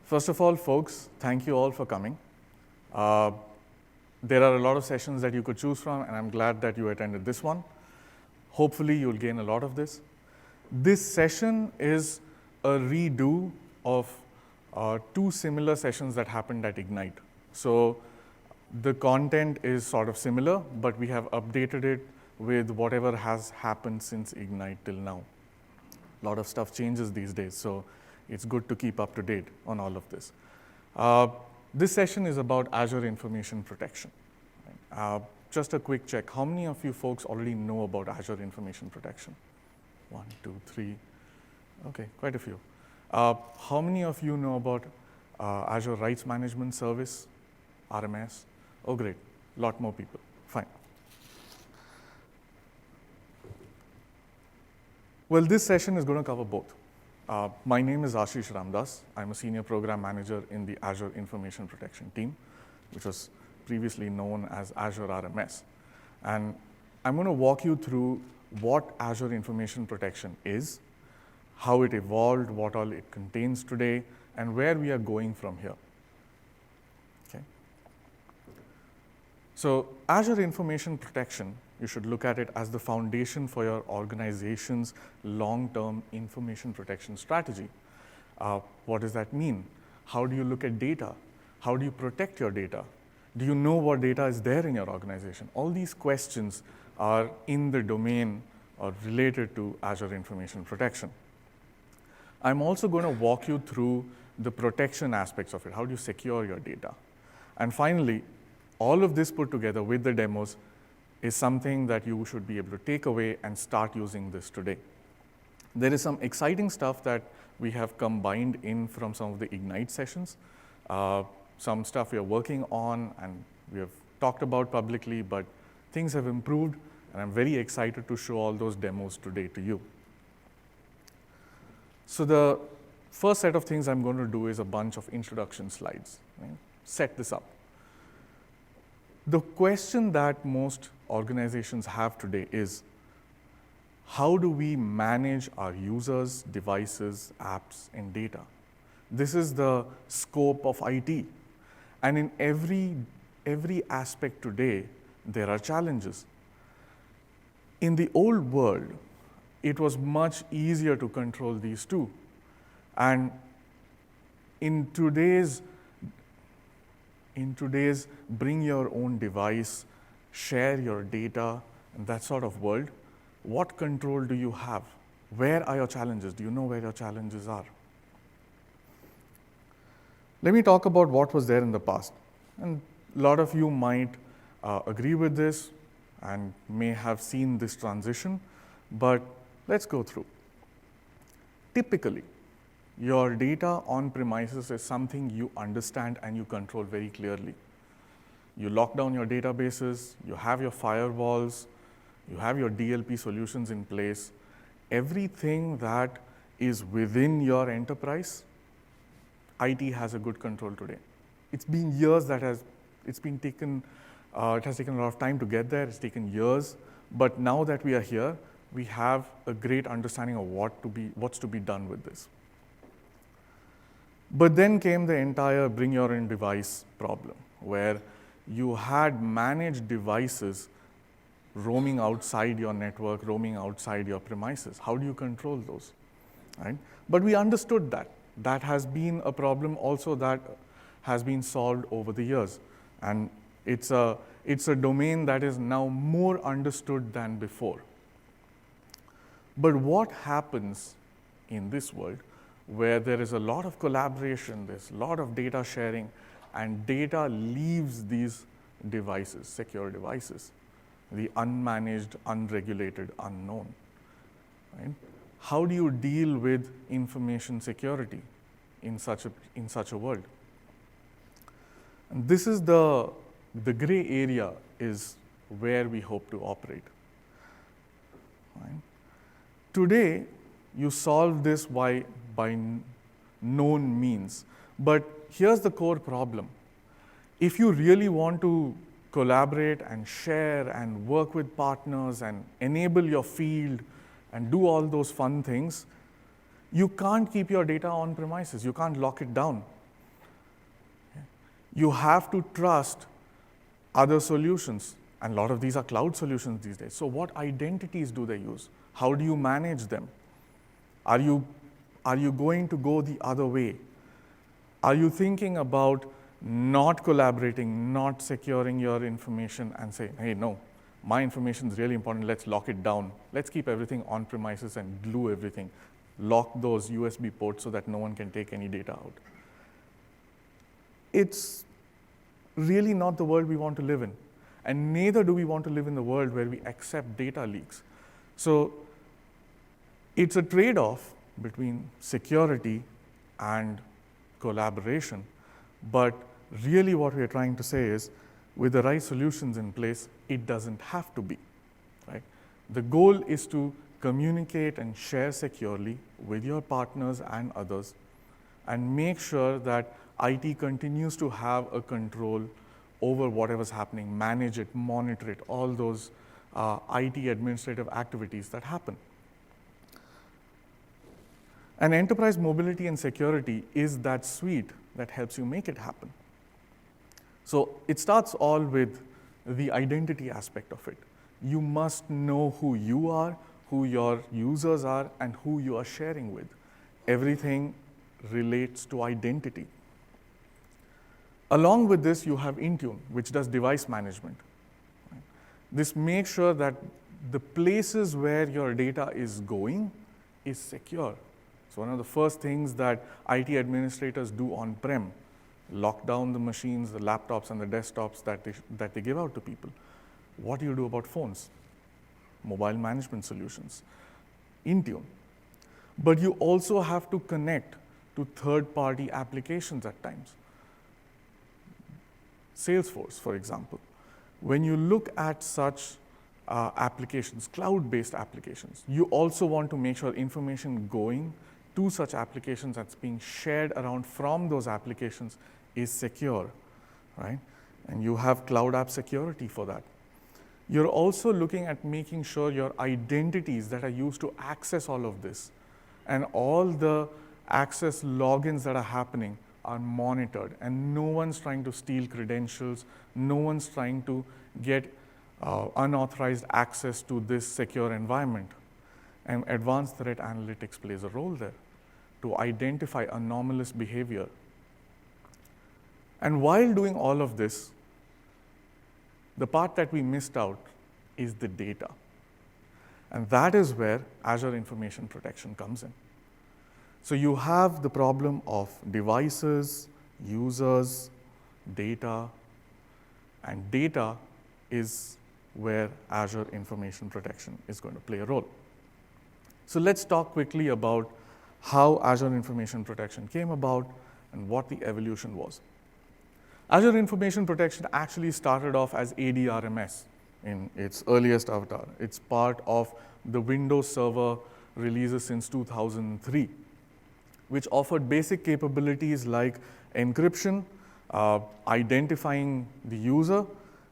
First of all, folks, thank you all for coming. There are a lot of sessions that you could choose from, and I'm glad that you attended this one. Hopefully, you'll gain a lot of this. This session is a redo of two similar sessions that happened at Ignite. So the content is sort of similar, but we have updated it with whatever has happened since Ignite till now. A lot of stuff changes these days, so it's good to keep up to date on all of this. This session is about Azure Information Protection. Just a quick check. How many of you folks already know about Azure Information Protection? 1, 2, 3. Okay, quite a few. How many of you know about Azure Rights Management Service, RMS? Oh, great. A lot more people. Fine. Well, this session is going to cover both. My name is Ashish Ramdas. I'm a senior program manager in the Azure Information Protection team, which was previously known as Azure RMS. And I'm going to walk you through what Azure Information Protection is, how it evolved, what all it contains today, and where we are going from here. Okay. So Azure Information Protection, you should look at it as the foundation for your organization's long-term information protection strategy. What does that mean? How do you look at data? How do you protect your data? Do you know what data is there in your organization? All these questions are in the domain or related to Azure Information Protection. I'm also going to walk you through the protection aspects of it. How do you secure your data? And finally, all of this put together with the demos is something that you should be able to take away and start using this today. There is some exciting stuff that we have combined in from some of the Ignite sessions. Some stuff we are working on and we have talked about publicly, but things have improved, and I'm very excited to show all those demos today to you. So the first set of things I'm going to do is a bunch of introduction slides. Right? Set this up. The question that most organizations have today is, how do we manage our users, devices, apps, and data? This is the scope of IT. And in every aspect today, there are challenges. In the old world, it was much easier to control these two. And in today's bring your own device, share your data, and that sort of world, what control do you have? Where are your challenges? Do you know where your challenges are? Let me talk about what was there in the past. And a lot of you might agree with this and may have seen this transition, but let's go through. Typically, your data on premises is something you understand and you control very clearly. You lock down your databases, you have your firewalls, you have your DLP solutions in place. Everything that is within your enterprise, IT has a good control today. It's been years that it has taken a lot of time to get there. It's taken years, but now that we are here, we have a great understanding of what's to be done with this. But then came the entire bring your own device problem, where you had managed devices roaming outside your network, roaming outside your premises. How do you control those? Right? But we understood that. That has been a problem also that has been solved over the years. And it's a domain that is now more understood than before. But what happens in this world where there is a lot of collaboration, there's a lot of data sharing, and data leaves these devices, secure devices, the unmanaged, unregulated, unknown? Right? How do you deal with information security in such a world? And this is the gray area is where we hope to operate. Right? Today, you solve this by known means. But here's the core problem. If you really want to collaborate and share and work with partners and enable your field and do all those fun things, you can't keep your data on premises. You can't lock it down. You have to trust other solutions, and a lot of these are cloud solutions these days. So what identities do they use? How do you manage them? Are you going to go the other way? Are you thinking about not collaborating, not securing your information and say, hey, no, my information is really important, let's lock it down. Let's keep everything on premises and glue everything. Lock those USB ports so that no one can take any data out. It's really not the world we want to live in. And neither do we want to live in the world where we accept data leaks. So it's a trade-off between security and collaboration. But really what we're trying to say is, with the right solutions in place, it doesn't have to be, right? The goal is to communicate and share securely with your partners and others, and make sure that IT continues to have a control over whatever's happening, manage it, monitor it, all those IT administrative activities that happen. And enterprise mobility and security is that suite that helps you make it happen. So it starts all with the identity aspect of it. You must know who you are, who your users are, and who you are sharing with. Everything relates to identity. Along with this, you have Intune, which does device management. This makes sure that the places where your data is going is secure. So one of the first things that IT administrators do on-prem, lock down the machines, the laptops, and the desktops that they give out to people. What do you do about phones? Mobile management solutions, Intune. But you also have to connect to third-party applications at times. Salesforce, for example. When you look at such applications, cloud-based applications, you also want to make sure information going to such applications that's being shared around from those applications is secure, right? And you have cloud app security for that. You're also looking at making sure your identities that are used to access all of this and all the access logins that are happening are monitored, and no one's trying to steal credentials, no one's trying to get unauthorized access to this secure environment. And advanced threat analytics plays a role there to identify anomalous behavior. And while doing all of this, the part that we missed out is the data. And that is where Azure Information Protection comes in. So you have the problem of devices, users, data, and data is where Azure Information Protection is going to play a role. So let's talk quickly about how Azure Information Protection came about and what the evolution was. Azure Information Protection actually started off as ADRMS in its earliest avatar. It's part of the Windows Server releases since 2003, which offered basic capabilities like encryption, identifying the user,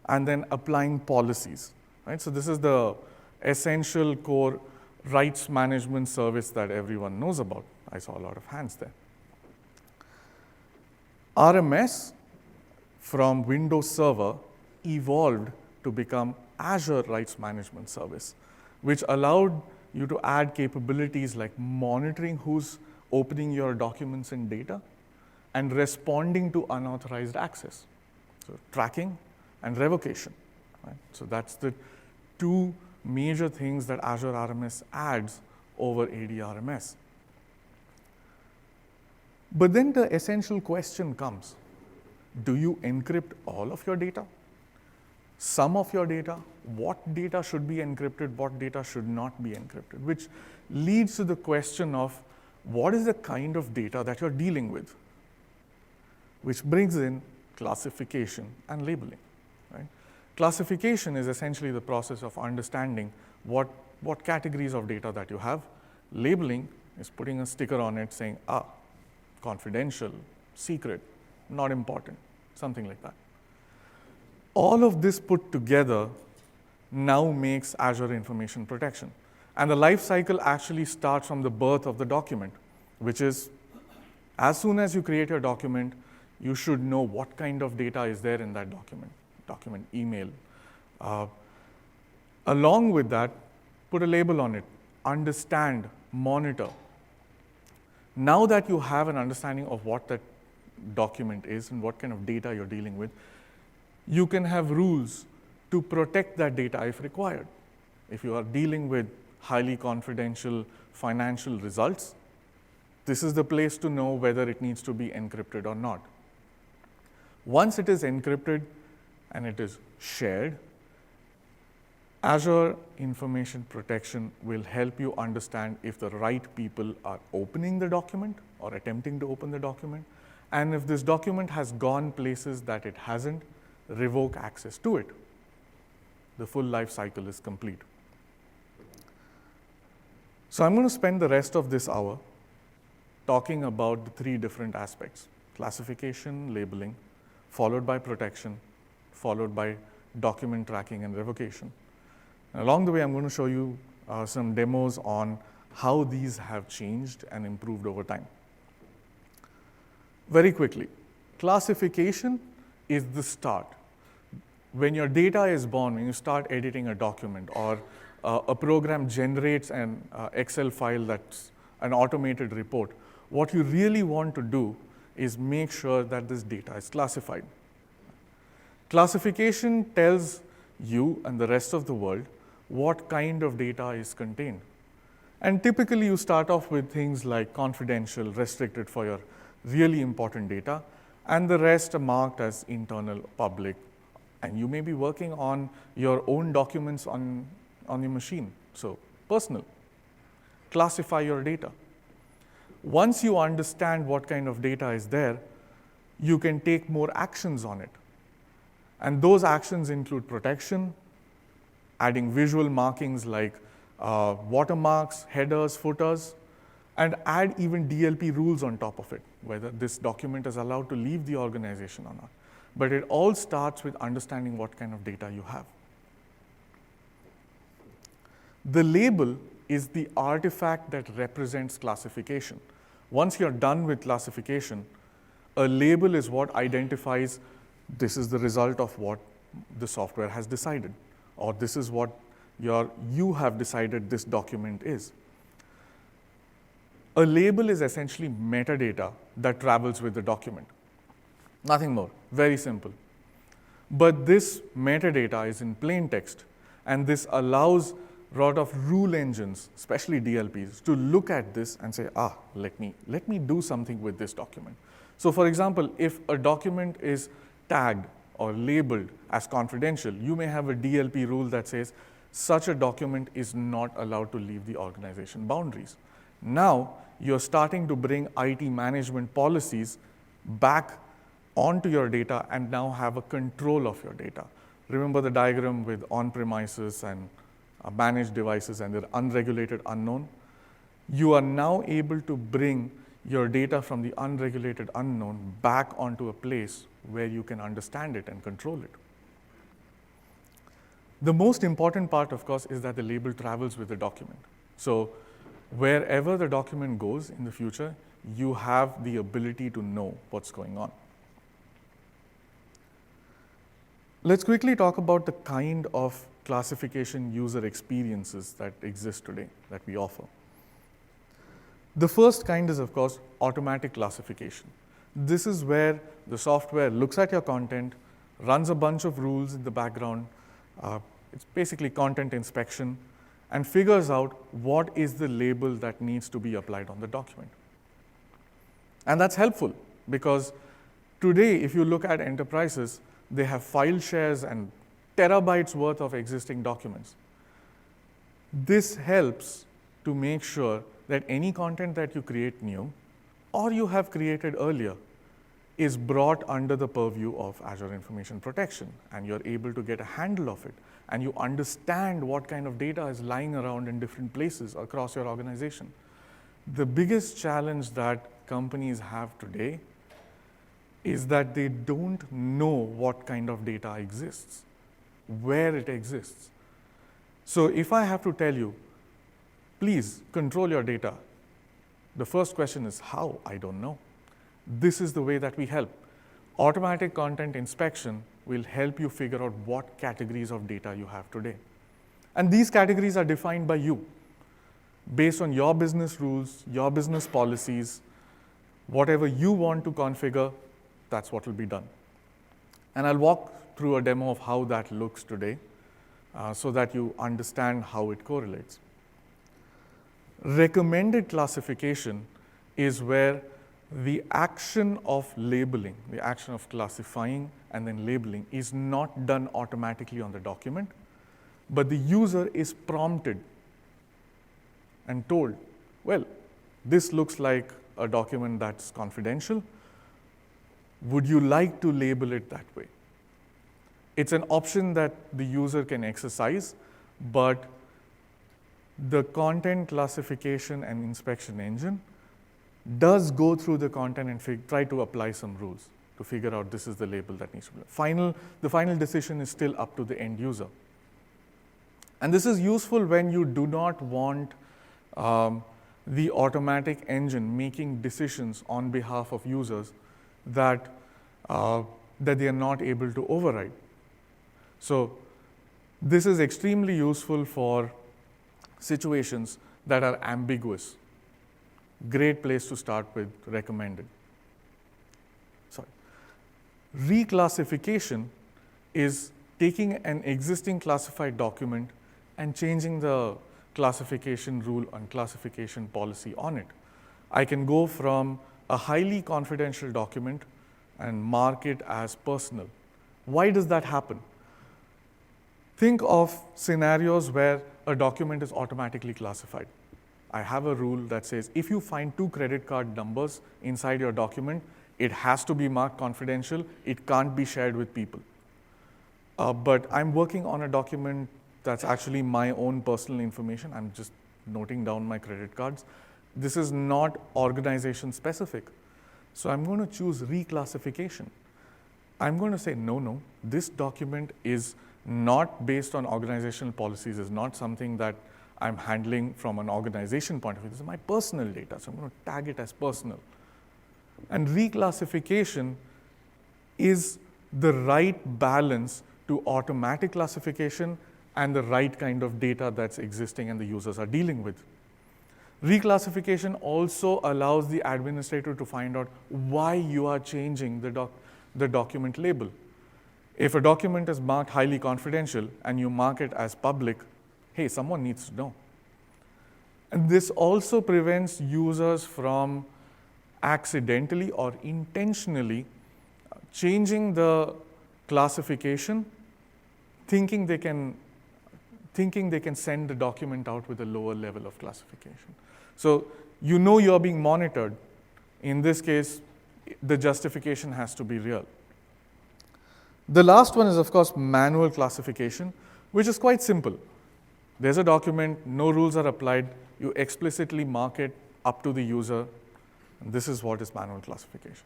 and then applying policies, right? So this is the essential core rights management service that everyone knows about. I saw a lot of hands there. RMS from Windows Server evolved to become Azure Rights Management Service, which allowed you to add capabilities like monitoring who's opening your documents and data and responding to unauthorized access. So tracking and revocation, right? So that's the two major things that Azure RMS adds over ADRMS. But then the essential question comes, do you encrypt all of your data? Some of your data? What data should be encrypted? What data should not be encrypted? Which leads to the question of what is the kind of data that you're dealing with? Which brings in classification and labeling, right? Classification is essentially the process of understanding what categories of data that you have. Labeling is putting a sticker on it saying, confidential, secret, not important, something like that. All of this put together now makes Azure Information Protection. And the lifecycle actually starts from the birth of the document, which is as soon as you create your document, You should know what kind of data is there in that document, email. Along with that, put a label on it, understand, monitor. Now that you have an understanding of what that document is and what kind of data you're dealing with, you can have rules to protect that data if required. If you are dealing with highly confidential financial results, this is the place to know whether it needs to be encrypted or not. Once it is encrypted and it is shared, Azure Information Protection will help you understand if the right people are opening the document or attempting to open the document, and if this document has gone places that it hasn't, revoke access to it. The full life cycle is complete. So I'm going to spend the rest of this hour talking about the three different aspects: classification, labeling, followed by protection, followed by document tracking and revocation. And along the way, I'm going to show you some demos on how these have changed and improved over time. Very quickly, classification is the start. When your data is born, when you start editing a document, or a program generates an Excel file that's an automated report, what you really want to do is make sure that this data is classified. Classification tells you and the rest of the world what kind of data is contained. And typically you start off with things like confidential, restricted for your really important data, and the rest are marked as internal, public. And you may be working on your own documents on your machine, so personal. Classify your data. Once you understand what kind of data is there, you can take more actions on it. And those actions include protection, adding visual markings like watermarks, headers, footers, and add even DLP rules on top of it, whether this document is allowed to leave the organization or not. But it all starts with understanding what kind of data you have. The label is the artifact that represents classification. Once you're done with classification, a label is what identifies this is the result of what the software has decided, or this is what you have decided this document is. A label is essentially metadata that travels with the document. Nothing more, very simple. But this metadata is in plain text, and this allows a lot of rule engines, especially DLPs, to look at this and say, let me do something with this document. So for example, if a document is tagged or labeled as confidential, you may have a DLP rule that says such a document is not allowed to leave the organization boundaries. Now, you're starting to bring IT management policies back onto your data and now have a control of your data. Remember the diagram with on-premises and managed devices and their unregulated unknown? You are now able to bring your data from the unregulated unknown back onto a place where you can understand it and control it. The most important part, of course, is that the label travels with the document. So wherever the document goes in the future, you have the ability to know what's going on. Let's quickly talk about the kind of classification user experiences that exist today, that we offer. The first kind is, of course, automatic classification. This is where the software looks at your content, runs a bunch of rules in the background. It's basically content inspection, and figures out what is the label that needs to be applied on the document. And that's helpful because today, if you look at enterprises, they have file shares and terabytes worth of existing documents. This helps to make sure that any content that you create new or you have created earlier is brought under the purview of Azure Information Protection, and you're able to get a handle of it, and you understand what kind of data is lying around in different places across your organization. The biggest challenge that companies have today is that they don't know what kind of data exists, where it exists. So if I have to tell you, please control your data, the first question is how? I don't know. This is the way that we help. Automatic content inspection will help you figure out what categories of data you have today. And these categories are defined by you based on your business rules, your business policies, whatever you want to configure, that's what will be done. And I'll walk through a demo of how that looks today so that you understand how it correlates. Recommended classification is where the action of labeling, the action of classifying and then labeling is not done automatically on the document, but the user is prompted and told, well, this looks like a document that's confidential. Would you like to label it that way? It's an option that the user can exercise, but the content classification and inspection engine does go through the content and try to apply some rules to figure out this is the label that needs to be. The final decision is still up to the end user. And this is useful when you do not want the automatic engine making decisions on behalf of users that they are not able to override. So this is extremely useful for situations that are ambiguous. Great place to start with recommended. Sorry. Reclassification is taking an existing classified document and changing the classification rule and classification policy on it. I can go from a highly confidential document and mark it as personal. Why does that happen? Think of scenarios where a document is automatically classified. I have a rule that says if you find 2 credit card numbers inside your document, it has to be marked confidential. It can't be shared with people. But I'm working on a document that's actually my own personal information. I'm just noting down my credit cards. This is not organization specific. So I'm going to choose reclassification. I'm going to say, no, this document is not based on organizational policies, is not something that I'm handling from an organization point of view. This is my personal data, so I'm going to tag it as personal. And reclassification is the right balance to automatic classification and the right kind of data that's existing and the users are dealing with. Reclassification also allows the administrator to find out why you are changing the document label. If a document is marked highly confidential and you mark it as public, hey, someone needs to know. And this also prevents users from accidentally or intentionally changing the classification, thinking they can send the document out with a lower level of classification. So you know you're being monitored. In this case, the justification has to be real. The last one is, of course, manual classification, which is quite simple. There's a document, no rules are applied, you explicitly mark it up to the user, and this is what is manual classification.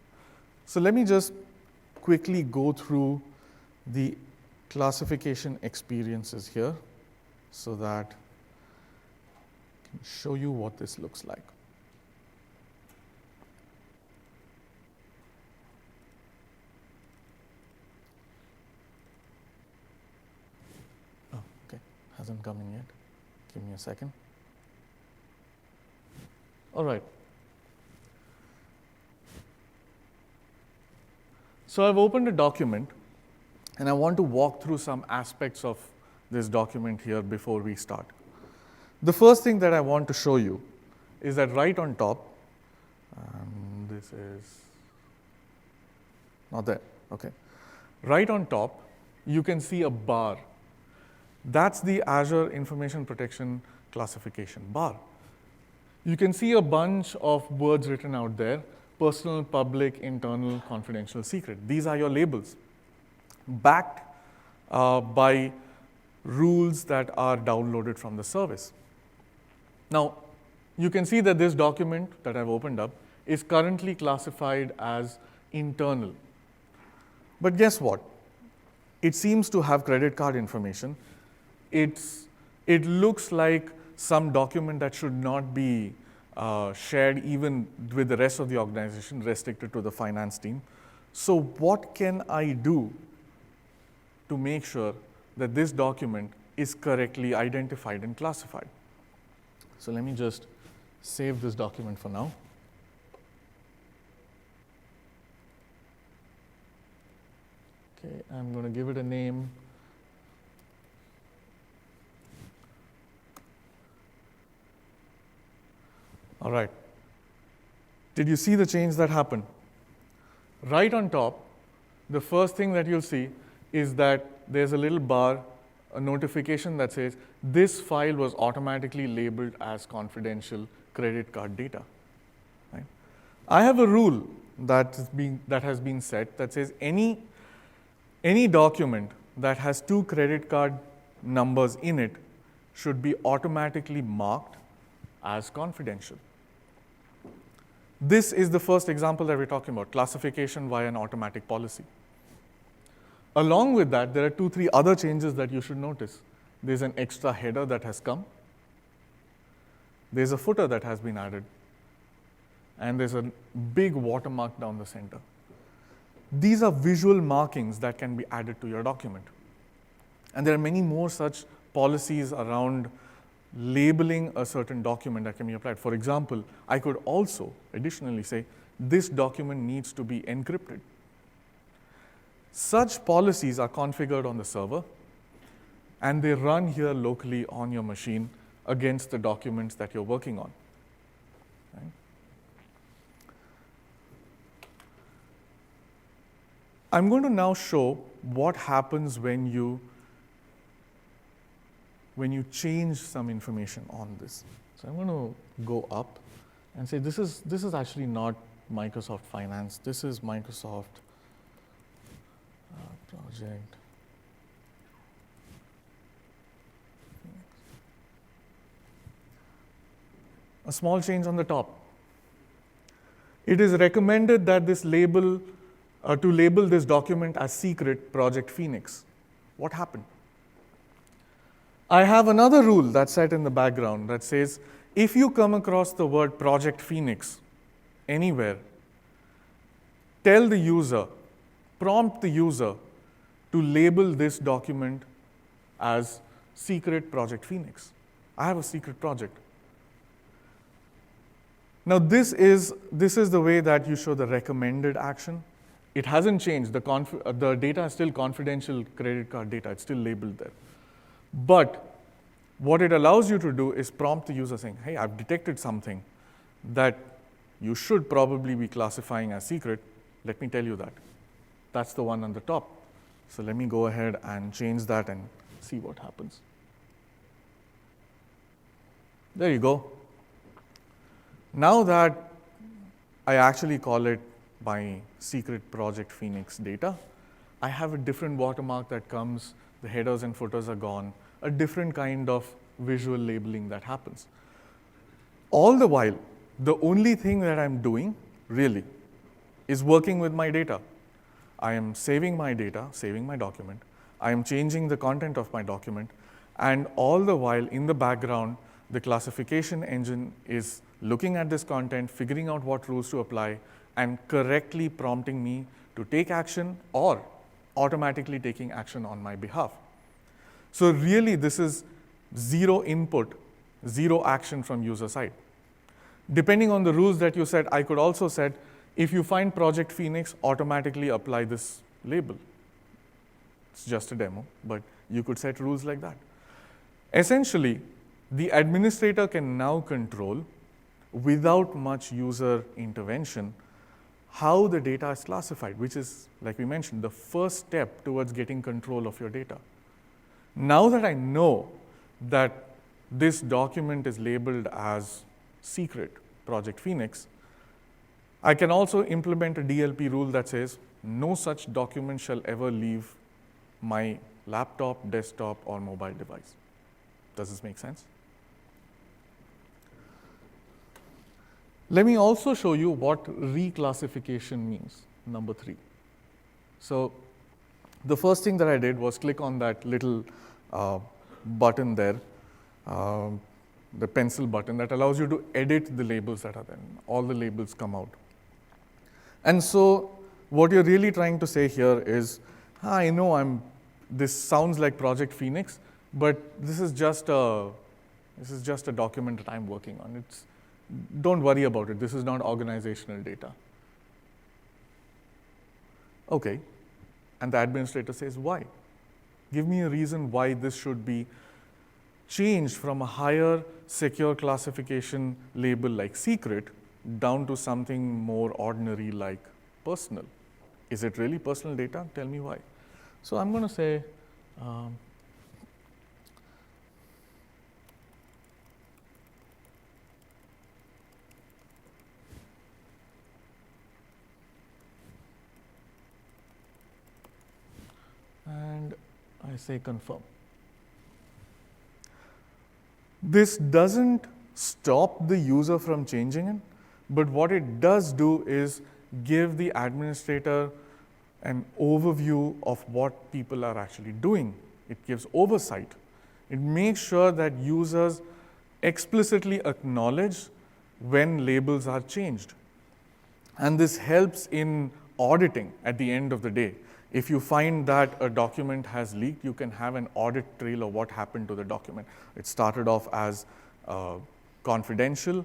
So let me just quickly go through the classification experiences here so that I can show you what this looks like. Hasn't come in yet. Give me a second. All right. So I've opened a document, and I want to walk through some aspects of this document here before we start. The first thing that I want to show you is that right on top, this is not there. Okay. Right on top, you can see a bar. That's the Azure Information Protection classification bar. You can see a bunch of words written out there: personal, public, internal, confidential, secret. These are your labels, backed by rules that are downloaded from the service. Now, you can see that this document that I've opened up is currently classified as internal. But guess what? It seems to have credit card information. It looks like some document that should not be shared even with the rest of the organization, restricted to the finance team. So what can I do to make sure that this document is correctly identified and classified? So let me just save this document for now. Okay, I'm going to give it a name. All right. Did you see the change that happened? Right on top, the first thing that you'll see is that there's a little bar, a notification that says this file was automatically labeled as confidential credit card data. Right? I have a rule that has been set that says any document that has 2 credit card numbers in it should be automatically marked as confidential. This is the first example that we're talking about, classification via an automatic policy. Along with that, there are 2-3 other changes that you should notice. There's an extra header that has come. There's a footer that has been added. And there's a big watermark down the center. These are visual markings that can be added to your document. And there are many more such policies around labeling a certain document that can be applied. For example, I could also additionally say, this document needs to be encrypted. Such policies are configured on the server, and they run here locally on your machine against the documents that you're working on. Right? I'm going to now show what happens when you change some information on this. So I'm going to go up and say this is actually not Microsoft Finance. This is Microsoft project. A small change on the top. It is recommended that this label to label this document as secret Project Phoenix. What happened? I have another rule that's set in the background that says, if you come across the word Project Phoenix anywhere, tell the user, prompt the user to label this document as secret Project Phoenix. I have a secret project. Now this is the way that you show the recommended action. It hasn't changed. The data is still confidential credit card data. It's still labeled there. But what it allows you to do is prompt the user saying, hey, I've detected something that you should probably be classifying as secret. Let me tell you that. That's the one on the top. So let me go ahead and change that and see what happens. There you go. Now that I actually call it my secret Project Phoenix data, I have a different watermark that comes. The headers and footers are gone, a different kind of visual labeling that happens. All the while, the only thing that I'm doing, really, is working with my data. I am saving my data, saving my document. I am changing the content of my document. And all the while, in the background, the classification engine is looking at this content, figuring out what rules to apply, and correctly prompting me to take action or automatically taking action on my behalf. So really, this is zero input, zero action from user side. Depending on the rules that you set, I could also set, if you find Project Phoenix, automatically apply this label. It's just a demo, but you could set rules like that. Essentially, the administrator can now control, without much user intervention, how the data is classified, which is, like we mentioned, the first step towards getting control of your data. Now that I know that this document is labeled as secret Project Phoenix, I can also implement a DLP rule that says no such document shall ever leave my laptop, desktop, or mobile device. Does this make sense? Let me also show you what reclassification means, number 3. So the first thing that I did was click on that little button there, the pencil button that allows you to edit the labels that are there. All the labels come out. And so what you're really trying to say here is, I know this sounds like Project Phoenix, but this is just a document that I'm working on. Don't worry about it. This is not organizational data. Okay, and the administrator says, why? Give me a reason why this should be changed from a higher secure classification label like secret down to something more ordinary like personal. Is it really personal data? Tell me why. So I'm going to say, and I say confirm. This doesn't stop the user from changing it, but what it does do is give the administrator an overview of what people are actually doing. It gives oversight. It makes sure that users explicitly acknowledge when labels are changed. And this helps in auditing at the end of the day. If you find that a document has leaked, you can have an audit trail of what happened to the document. It started off as confidential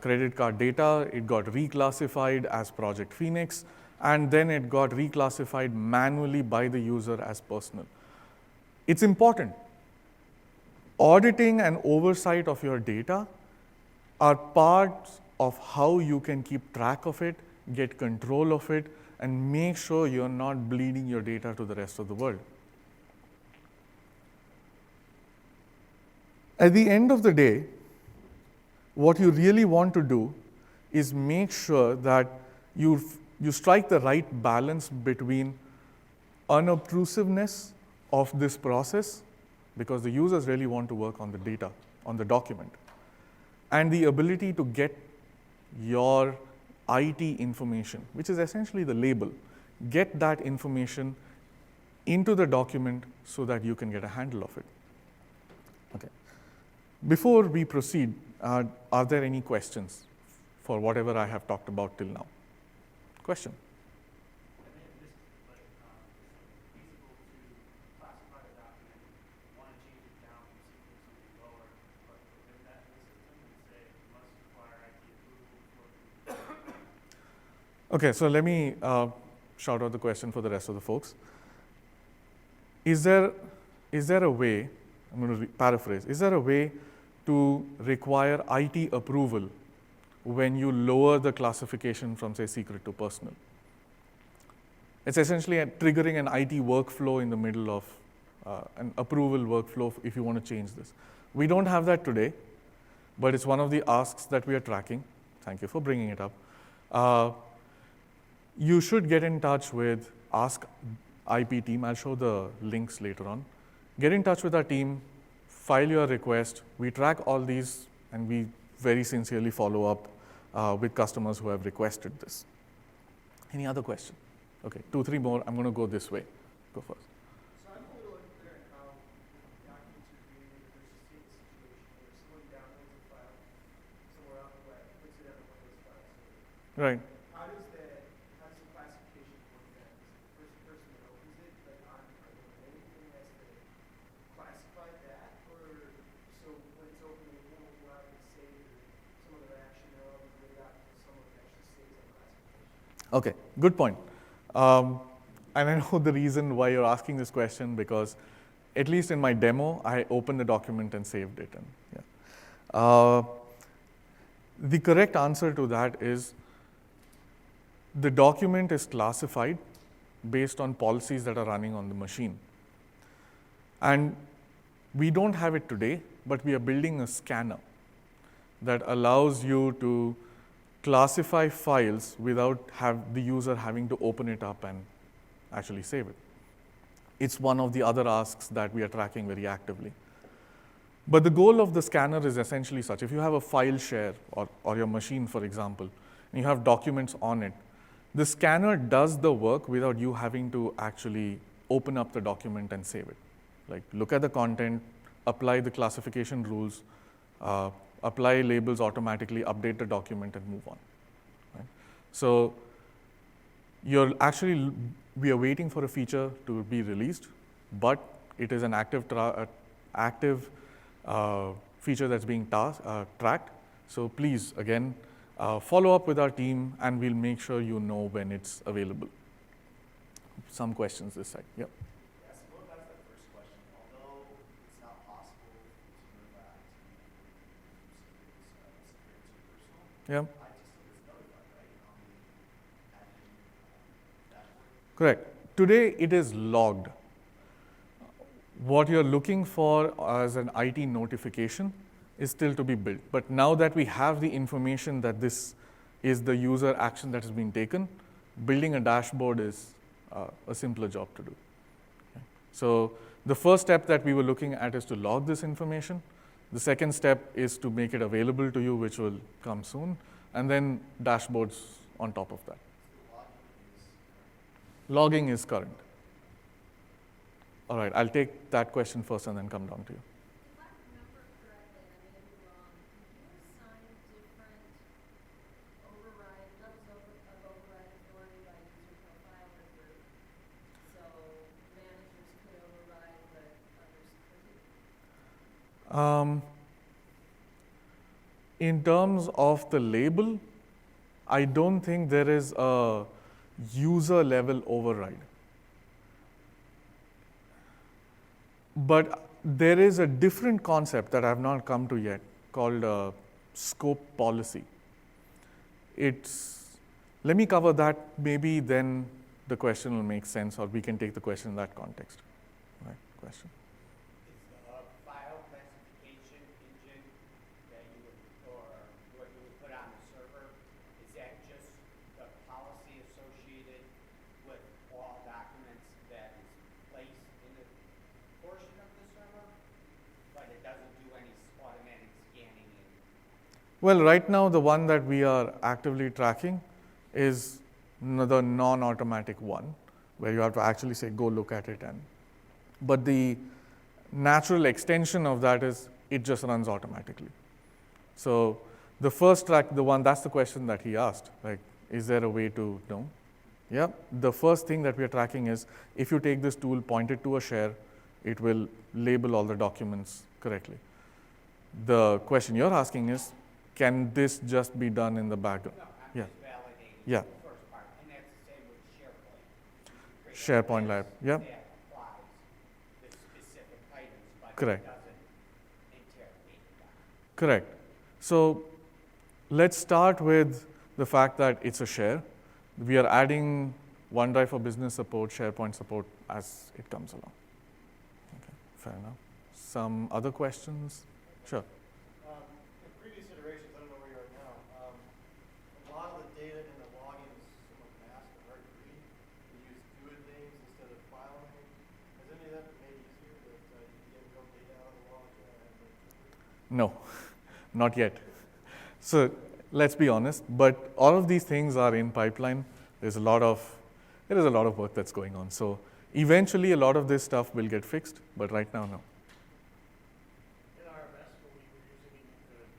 credit card data. It got reclassified as Project Phoenix, and then it got reclassified manually by the user as personal. It's important. Auditing and oversight of your data are parts of how you can keep track of it, get control of it, and make sure you're not bleeding your data to the rest of the world. At the end of the day, what you really want to do is make sure that you strike the right balance between unobtrusiveness of this process, because the users really want to work on the data, on the document, and the ability to get your IT information, which is essentially the label, get that information into the document so that you can get a handle of it. Okay. Before we proceed, are there any questions for whatever I have talked about till now? Question? Okay, so let me shout out the question for the rest of the folks. Is there a way, I'm going to paraphrase, is there a way to require IT approval when you lower the classification from, say, secret to personal? It's essentially triggering an IT workflow in the middle of an approval workflow if you want to change this. We don't have that today, but it's one of the asks that we are tracking. Thank you for bringing it up. You should get in touch with Ask IP team. I'll show the links later on. Get in touch with our team, file your request. We track all these, and we very sincerely follow up with customers who have requested this. Any other question? Okay, 2, 3 more. I'm going to go this way. Go first. So I'm a little unclear on how documents are created versus in a situation where someone downloads a file somewhere on the web, puts it on a Windows file server. Right. How does the classification work then? Is the first person that opens it, like on the anything has to classify that, or so when it's open, it won't go out and save some of the action, or wait out until someone actually saves on classification? Okay, good point. And I know the reason why you're asking this question, because at least in my demo, I opened the document and saved it. And yeah. The correct answer to that is the document is classified based on policies that are running on the machine. And we don't have it today, but we are building a scanner that allows you to classify files without the user having to open it up and actually save it. It's one of the other asks that we are tracking very actively. But the goal of the scanner is essentially such. If you have a file share or your machine, for example, and you have documents on it, the scanner does the work without you having to actually open up the document and save it. Like, look at the content, apply the classification rules, apply labels automatically, update the document, and move on. Right? So we are waiting for a feature to be released, but it is an active feature that's being tracked. So please, again, follow up with our team, and we'll make sure you know when it's available. Some questions this side. Yep. Yeah, so going back to that first question, although it's not possible to move that to secure to personal, Yeah. I just still gets notified, right, on the admin dashboard? Correct. Today it is logged. What you're looking for as an IT notification is still to be built. But now that we have the information that this is the user action that has been taken, building a dashboard is a simpler job to do. Okay. So the first step that we were looking at is to log this information. The second step is to make it available to you, which will come soon, and then dashboards on top of that. So the Logging is current. All right, I'll take that question first and then come down to you. If I remember correctly, and I may be wrong, you assign different override levels of override authority by user profile or group. So managers could override, but others couldn't. In terms of the label, I don't think there is a user level override. But there is a different concept that I have not come to yet called scope policy. Let me cover that, maybe then the question will make sense, or we can take the question in that context. Right, question. Is the file classification engine that you would, or what you would put on the server, is that just the policy associated with all documents that is placed in the portion of the server, but it doesn't do any automatic scanning and Well, right now the one that we are actively tracking is the non-automatic one, where you have to actually say, go look at it. But the natural extension of that is it just runs automatically. So the first track, that's the question that he asked, like, is there a way to know? Yeah, the first thing that we are tracking is if you take this tool, point it to a share, it will label all the documents correctly. The question you're asking is, can this just be done in the background? no, I'm Yeah. just validating Yeah. the first part, and that's the same with SharePoint. You create a SharePoint Lab, list yeah. That applies the specific items, but Correct. it doesn't interrogate the document. Correct. So let's start with the fact that it's a share. We are adding OneDrive for Business support, SharePoint support as it comes along. Okay, fair enough. Some other questions? Sure. In previous iterations, I don't know where you are now, a lot of the data in the logging is somewhat masked and hard to read. You use GUID names instead of file names. Has any of that been made easier that you can get real data out of the logs? No, not yet. So let's be honest, but all of these things are in pipeline. There is a lot of work that's going on. So eventually a lot of this stuff will get fixed, but right now, no. In RMS, when we were using it, you could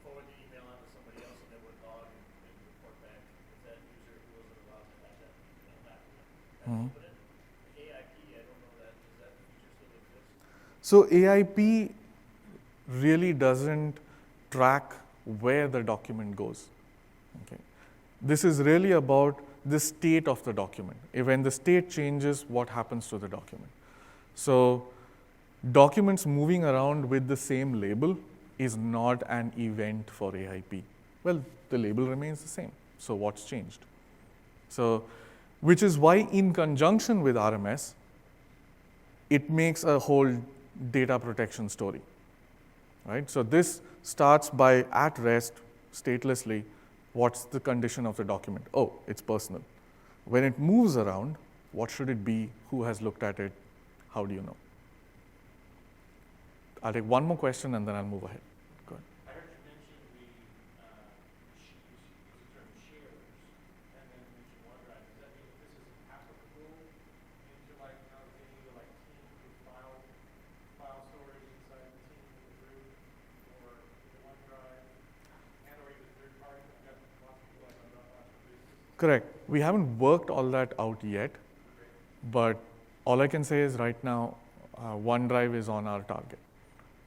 forward the email on to somebody else and they would log and report back if that user who wasn't allowed to have that email back. Mhm. But in AIP, I don't know that, does that feature still exist? So AIP really doesn't track where the document goes. Okay. This is really about the state of the document. When the state changes, what happens to the document? So documents moving around with the same label is not an event for AIP. Well, the label remains the same. So what's changed? So, which is why in conjunction with RMS, it makes a whole data protection story. Right? So this starts by at rest, statelessly, what's the condition of the document? Oh, it's personal. When it moves around, what should it be? Who has looked at it? How do you know? I'll take one more question and then I'll move ahead. Go ahead. I heard you mention the, use the term shares, and then mention OneDrive. Does that mean that this is applicable into like, you know, any like team with file storage inside the team in the group, or in OneDrive, and or even third party? I've got lots of people like on Dropbox for business and Correct. We haven't worked all that out yet, but all I can say is right now, OneDrive is on our target.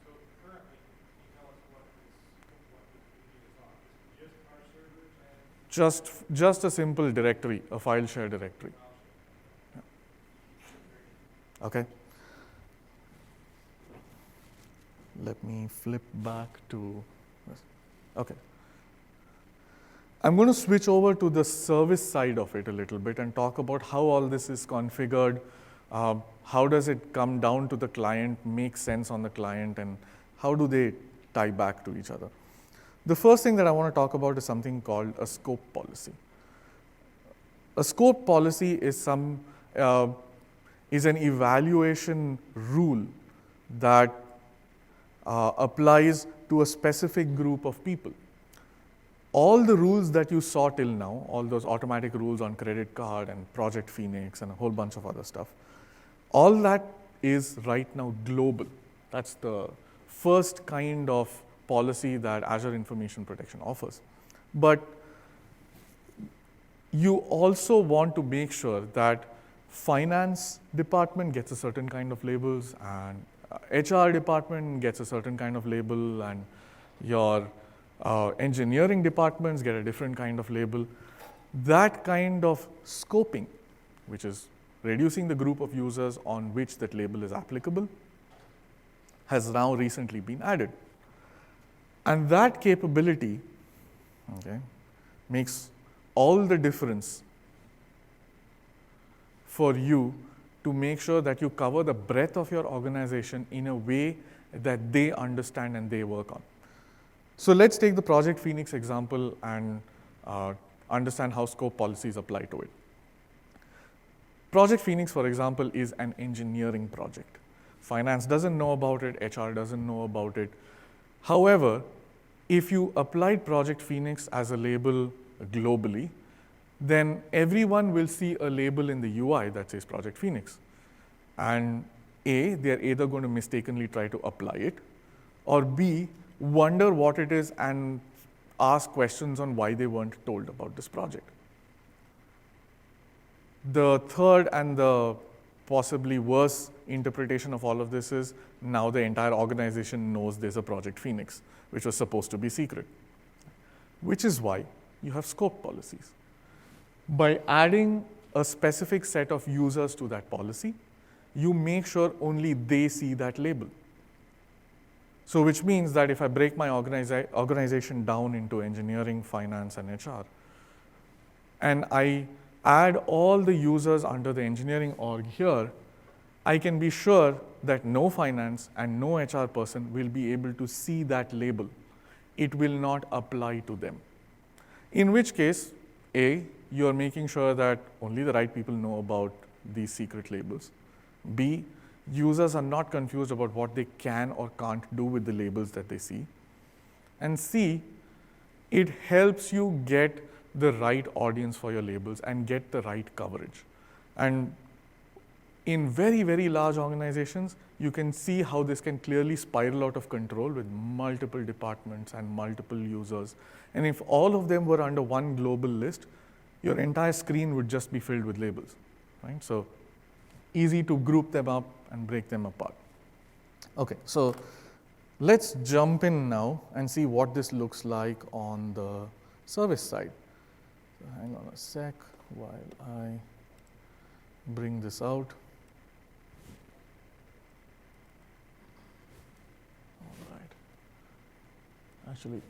So currently, can you tell us what this is on? Is it just our servers and Just a simple directory, a file share directory. file share? Okay. Let me flip back to this. Okay. I'm going to switch over to the service side of it a little bit and talk about how all this is configured, how does it come down to the client, make sense on the client, and how do they tie back to each other. The first thing that I want to talk about is something called a scope policy. A scope policy is an evaluation rule that applies to a specific group of people. All the rules that you saw till now, all those automatic rules on credit card and Project Phoenix and a whole bunch of other stuff, all that is right now global. That's the first kind of policy that Azure Information Protection offers. But you also want to make sure that finance department gets a certain kind of labels, and HR department gets a certain kind of label, and your engineering departments get a different kind of label. That kind of scoping, which is reducing the group of users on which that label is applicable, has now recently been added. And that capability, okay, makes all the difference for you to make sure that you cover the breadth of your organization in a way that they understand and they work on. So let's take the Project Phoenix example and understand how scope policies apply to it. Project Phoenix, for example, is an engineering project. Finance doesn't know about it, HR doesn't know about it. However, if you applied Project Phoenix as a label globally, then everyone will see a label in the UI that says Project Phoenix. And A, they're either going to mistakenly try to apply it, or B, wonder what it is and ask questions on why they weren't told about this project. The third and the possibly worse interpretation of all of this is now the entire organization knows there's a Project Phoenix, which was supposed to be secret, which is why you have scope policies. By adding a specific set of users to that policy, you make sure only they see that label. So which means that if I break my organization down into engineering, finance, and HR, and I add all the users under the engineering org here, I can be sure that no finance and no HR person will be able to see that label. It will not apply to them. In which case, A, you're making sure that only the right people know about these secret labels. B, users are not confused about what they can or can't do with the labels that they see. And C, it helps you get the right audience for your labels and get the right coverage. And in very, very large organizations, you can see how this can clearly spiral out of control with multiple departments and multiple users. And if all of them were under one global list, your entire screen would just be filled with labels, right? So easy to group them up and break them apart. Okay, so let's jump in now and see what this looks like on the service side. So hang on a sec while I bring this out. All right. Actually,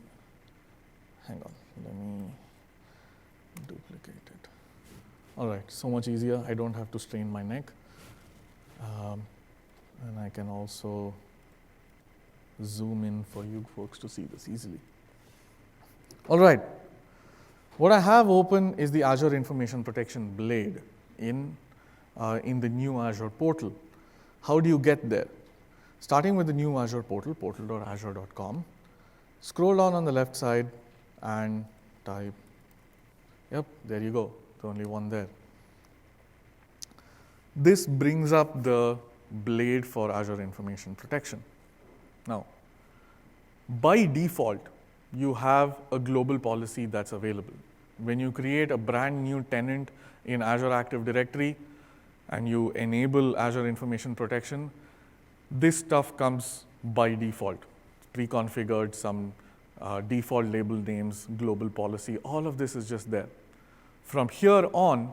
hang on, let me duplicate it. All right, so much easier. I don't have to strain my neck. And I can also zoom in for you folks to see this easily. All right. What I have open is the Azure Information Protection Blade in the new Azure portal. How do you get there? Starting with the new Azure portal, portal.azure.com, scroll down on the left side and type, yep, there you go, the only one there. This brings up the blade for Azure Information Protection. Now, by default, you have a global policy that's available. When you create a brand new tenant in Azure Active Directory and you enable Azure Information Protection, this stuff comes by default, pre-configured, some default label names, global policy, all of this is just there. From here on,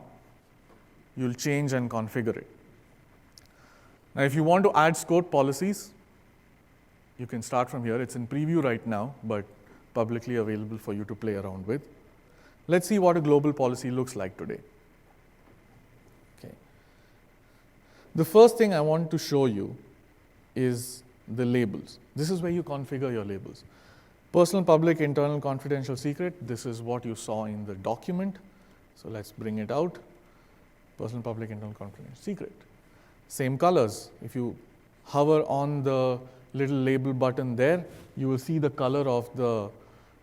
you'll change and configure it. Now, if you want to add scope policies, you can start from here. It's in preview right now, but publicly available for you to play around with. Let's see what a global policy looks like today. Okay. The first thing I want to show you is the labels. This is where you configure your labels. Personal, public, internal, confidential, secret. This is what you saw in the document. So let's bring it out. Personal, public, internal, confidential, secret. Same colors. If you hover on the little label button there, you will see the color of the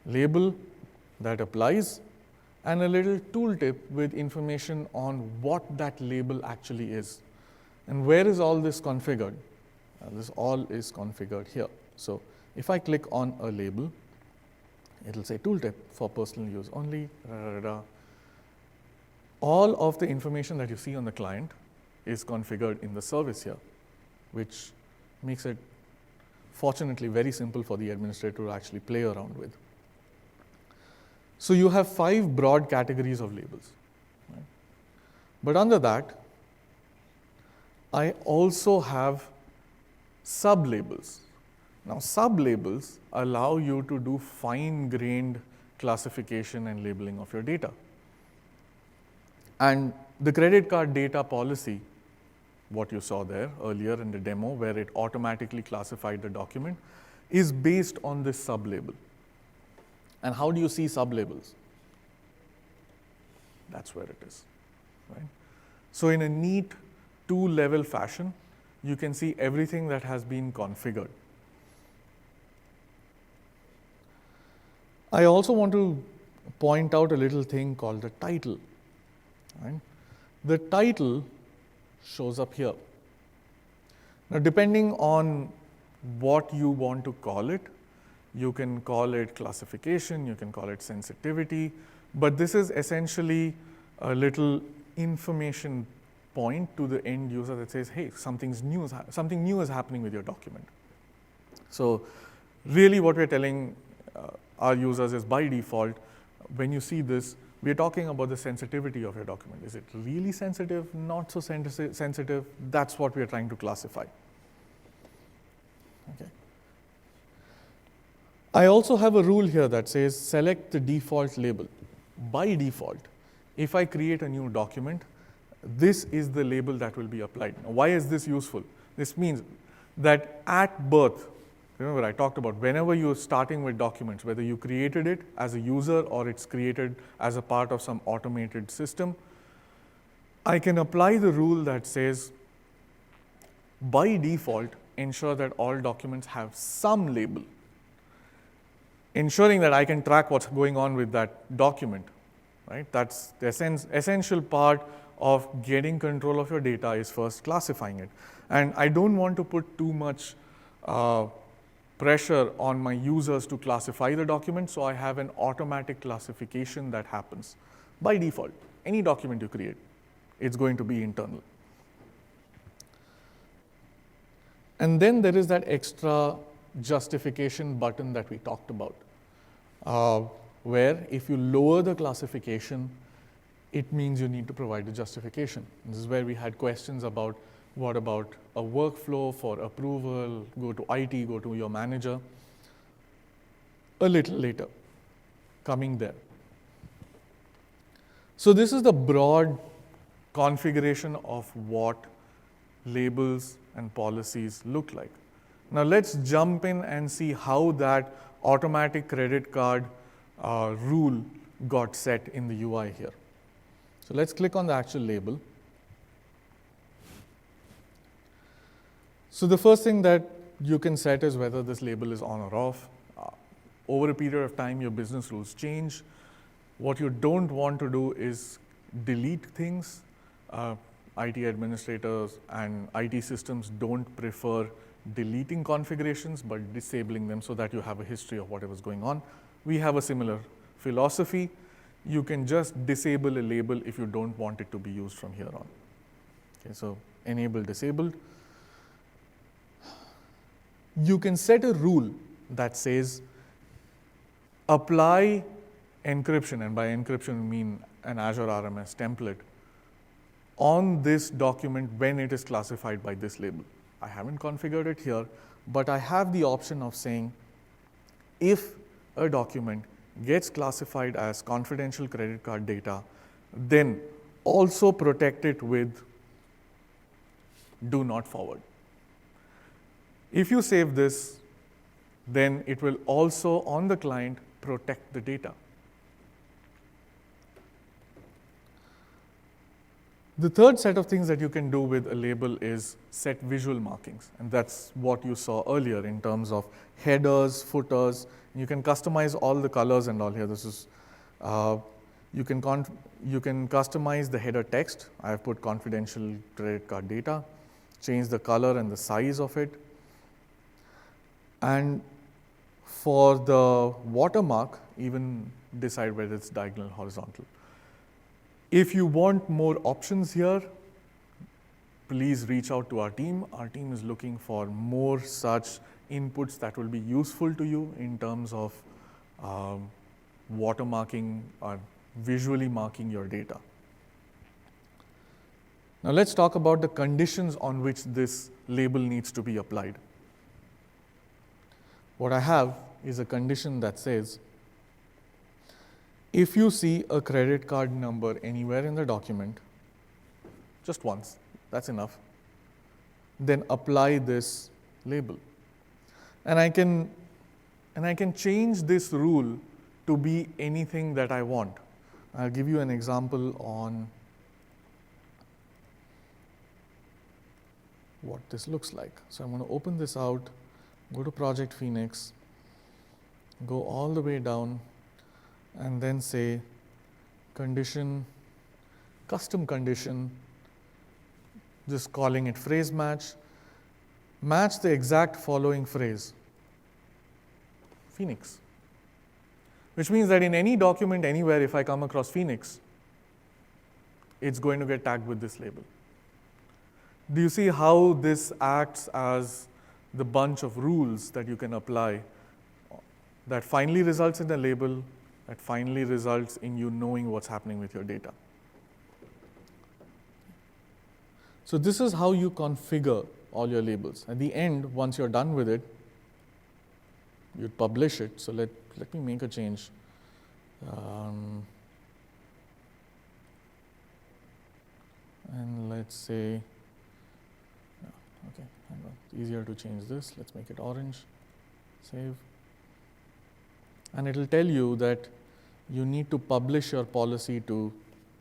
label that applies and a little tooltip with information on what that label actually is. And where is all this configured? This all is configured here. So if I click on a label, it'll say tooltip for personal use only. All of the information that you see on the client is configured in the service here, which makes it fortunately very simple for the administrator to actually play around with. So you have 5 broad categories of labels. Right? But under that, I also have sub-labels. Now, sub-labels allow you to do fine-grained classification and labeling of your data. And the credit card data policy, what you saw there earlier in the demo, where it automatically classified the document, is based on this sub-label. And how do you see sub-labels? That's where it is. Right? So in a neat 2-level fashion, you can see everything that has been configured. I also want to point out a little thing called the title. Right? The title shows up here. Now, depending on what you want to call it, you can call it classification, you can call it sensitivity, but this is essentially a little information point to the end user that says, hey, something new is happening with your document. So really what we're telling our users is by default, when you see this, we're talking about the sensitivity of your document. Is it really sensitive, not so sensitive? That's what we're trying to classify. Okay. I also have a rule here that says select the default label. By default, if I create a new document, this is the label that will be applied. Now, why is this useful? This means that at birth, remember I talked about whenever you're starting with documents, whether you created it as a user or it's created as a part of some automated system, I can apply the rule that says by default, ensure that all documents have some label, ensuring that I can track what's going on with that document. Right? That's the essential part of getting control of your data is first classifying it. And I don't want to put too much pressure on my users to classify the document, so I have an automatic classification that happens. By default, any document you create, it's going to be internal. And then there is that extra justification button that we talked about, where if you lower the classification, it means you need to provide a justification. This is where we had questions about what about a workflow for approval, go to IT, go to your manager. A little later, coming there. So this is the broad configuration of what labels and policies look like. Now let's jump in and see how that automatic credit card rule got set in the UI here. So let's click on the actual label. So the first thing that you can set is whether this label is on or off. Over a period of time, your business rules change. What you don't want to do is delete things. IT administrators and IT systems don't prefer deleting configurations, but disabling them so that you have a history of whatever's going on. We have a similar philosophy. you can just disable a label if you don't want it to be used from here on. Okay, so enable disabled. You can set a rule that says apply encryption, and by encryption we mean an Azure RMS template, on this document when it is classified by this label. I haven't configured it here, but I have the option of saying if a document gets classified as confidential credit card data, then also protect it with do not forward. If you save this, then it will also, on the client, protect the data. The third set of things that you can do with a label is set visual markings, and that's what you saw earlier in terms of headers, footers. You can customize all the colors and all here. This is you can customize the header text. I have put confidential credit card data, change the color and the size of it. And for the watermark, even decide whether it's diagonal or horizontal. If you want more options here, please reach out to our team. Our team is looking for more such inputs that will be useful to you in terms of watermarking or visually marking your data. Now let's talk about the conditions on which this label needs to be applied. What I have is a condition that says, if you see a credit card number anywhere in the document, just once, that's enough, then apply this label. And I can change this rule to be anything that I want. I'll give you an example on what this looks like. So I'm going to open this out, go to Project Phoenix, go all the way down, and then say condition, custom condition, just calling it phrase match, match the exact following phrase, Phoenix. Which means that in any document anywhere, if I come across Phoenix, it's going to get tagged with this label. Do you see how this acts as the bunch of rules that you can apply that finally results in a label, that finally results in you knowing what's happening with your data? So this is how you configure all your labels. At the end, once you're done with it, you publish it. So let me make a change. And let's say, okay, hang on. It's easier to change this. Let's make it orange. Save. And it will tell you that you need to publish your policy to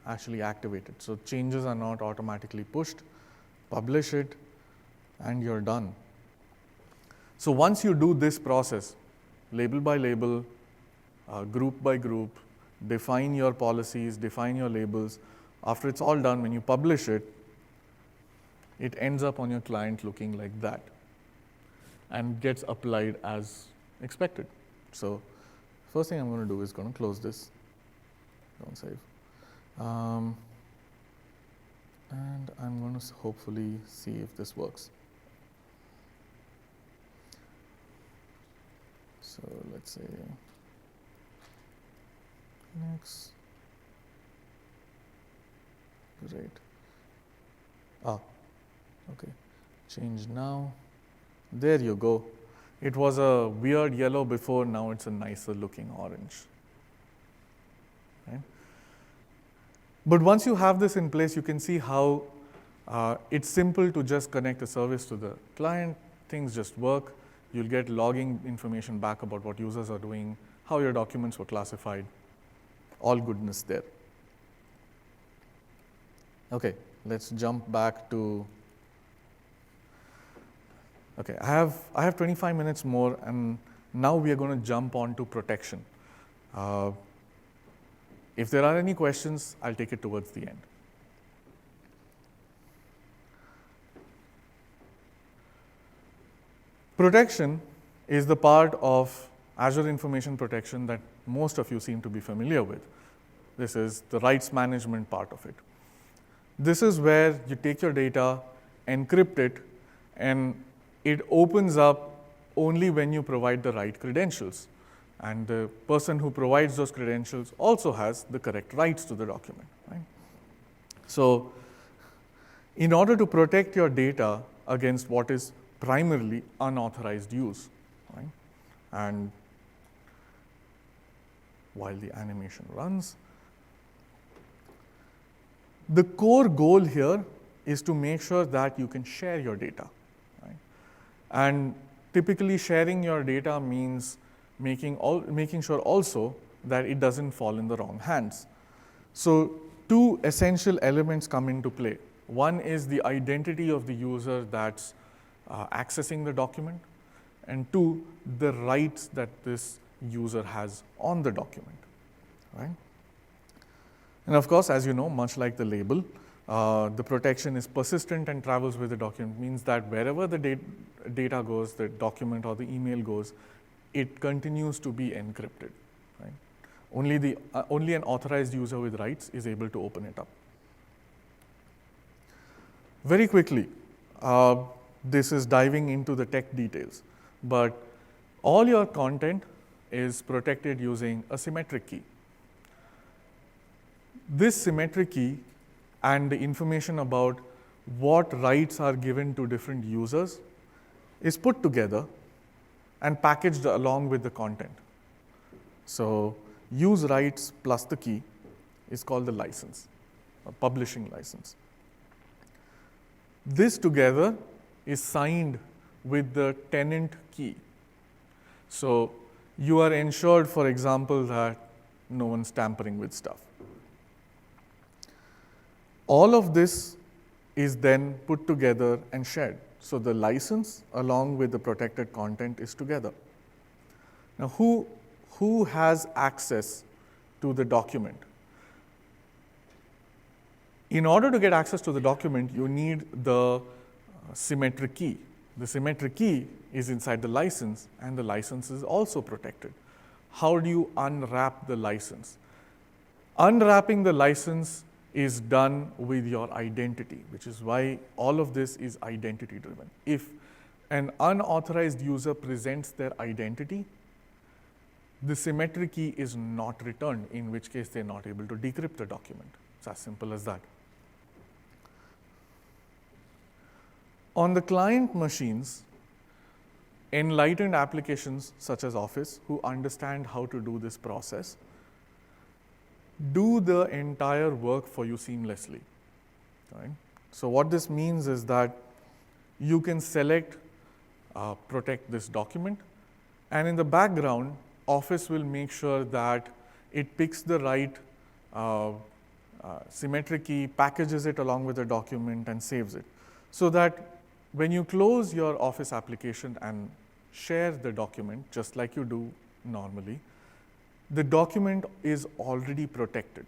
actually activate it. So changes are not automatically pushed. Publish it, and you're done. So once you do this process, label by label, group by group, define your policies, define your labels, after it's all done, when you publish it, it ends up on your client looking like that and gets applied as expected. So first thing I'm going to do is going to close this. Don't save. And I'm going to hopefully see if this works. So let's say next. Great. Okay. Change now. There you go. It was a weird yellow before, now it's a nicer looking orange. Right? But once you have this in place, you can see how it's simple to just connect a service to the client. Things just work. You'll get logging information back about what users are doing, how your documents were classified, all goodness there. Okay, let's jump back to, okay, I have 25 minutes more, and now we are going to jump on to protection. If there are any questions, I'll take it towards the end. Protection is the part of Azure Information Protection that most of you seem to be familiar with. This is the rights management part of it. This is where you take your data, encrypt it, and it opens up only when you provide the right credentials. And the person who provides those credentials also has the correct rights to the document. Right? So in order to protect your data against what is primarily unauthorized use, right? And while the animation runs, the core goal here is to make sure that you can share your data. Right? And typically sharing your data means making sure also that it doesn't fall in the wrong hands. So two essential elements come into play. One is the identity of the user that's accessing the document, and two, the rights that this user has on the document. Right? And of course, as you know, much like the label, the protection is persistent and travels with the document. Means that wherever the data goes, the document or the email goes, it continues to be encrypted. Right? Only an authorized user with rights is able to open it up. Very quickly, this is diving into the tech details, but all your content is protected using a symmetric key. This symmetric key and the information about what rights are given to different users is put together and packaged along with the content. So use rights plus the key is called the license, a publishing license. This together is signed with the tenant key. So you are ensured, for example, that no one's tampering with stuff. All of this is then put together and shared. So the license along with the protected content is together. Now, who has access to the document? In order to get access to the document, you need the symmetric key. The symmetric key is inside the license, and the license is also protected. How do you unwrap the license? Unwrapping the license is done with your identity, which is why all of this is identity driven. If an unauthorized user presents their identity, the symmetric key is not returned, in which case they're not able to decrypt the document. It's as simple as that. On the client machines, enlightened applications such as Office, who understand how to do this process, do the entire work for you seamlessly. Right? So what this means is that you can select protect this document, and in the background, Office will make sure that it picks the right symmetric key, packages it along with the document, and saves it. So that when you close your Office application and share the document, just like you do normally, the document is already protected.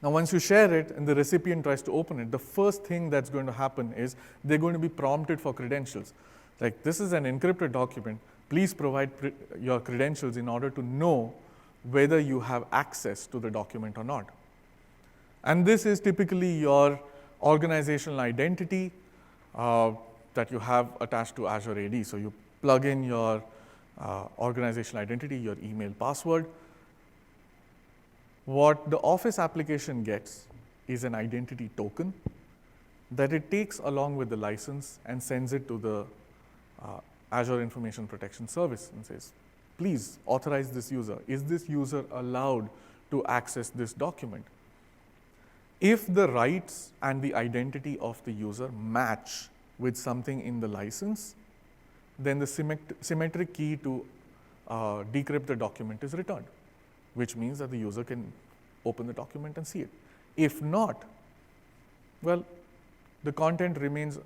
Now, once you share it and the recipient tries to open it, the first thing that's going to happen is they're going to be prompted for credentials. Like, this is an encrypted document. Please provide your credentials in order to know whether you have access to the document or not. And this is typically your organizational identity that you have attached to Azure AD. So you plug in your organizational identity, your email password. What the Office application gets is an identity token that it takes along with the license and sends it to the Azure Information Protection service and says, please authorize this user. Is this user allowed to access this document? If the rights and the identity of the user match with something in the license, then the symmetric key to decrypt the document is returned, which means that the user can open the document and see it. If not, well, the content remains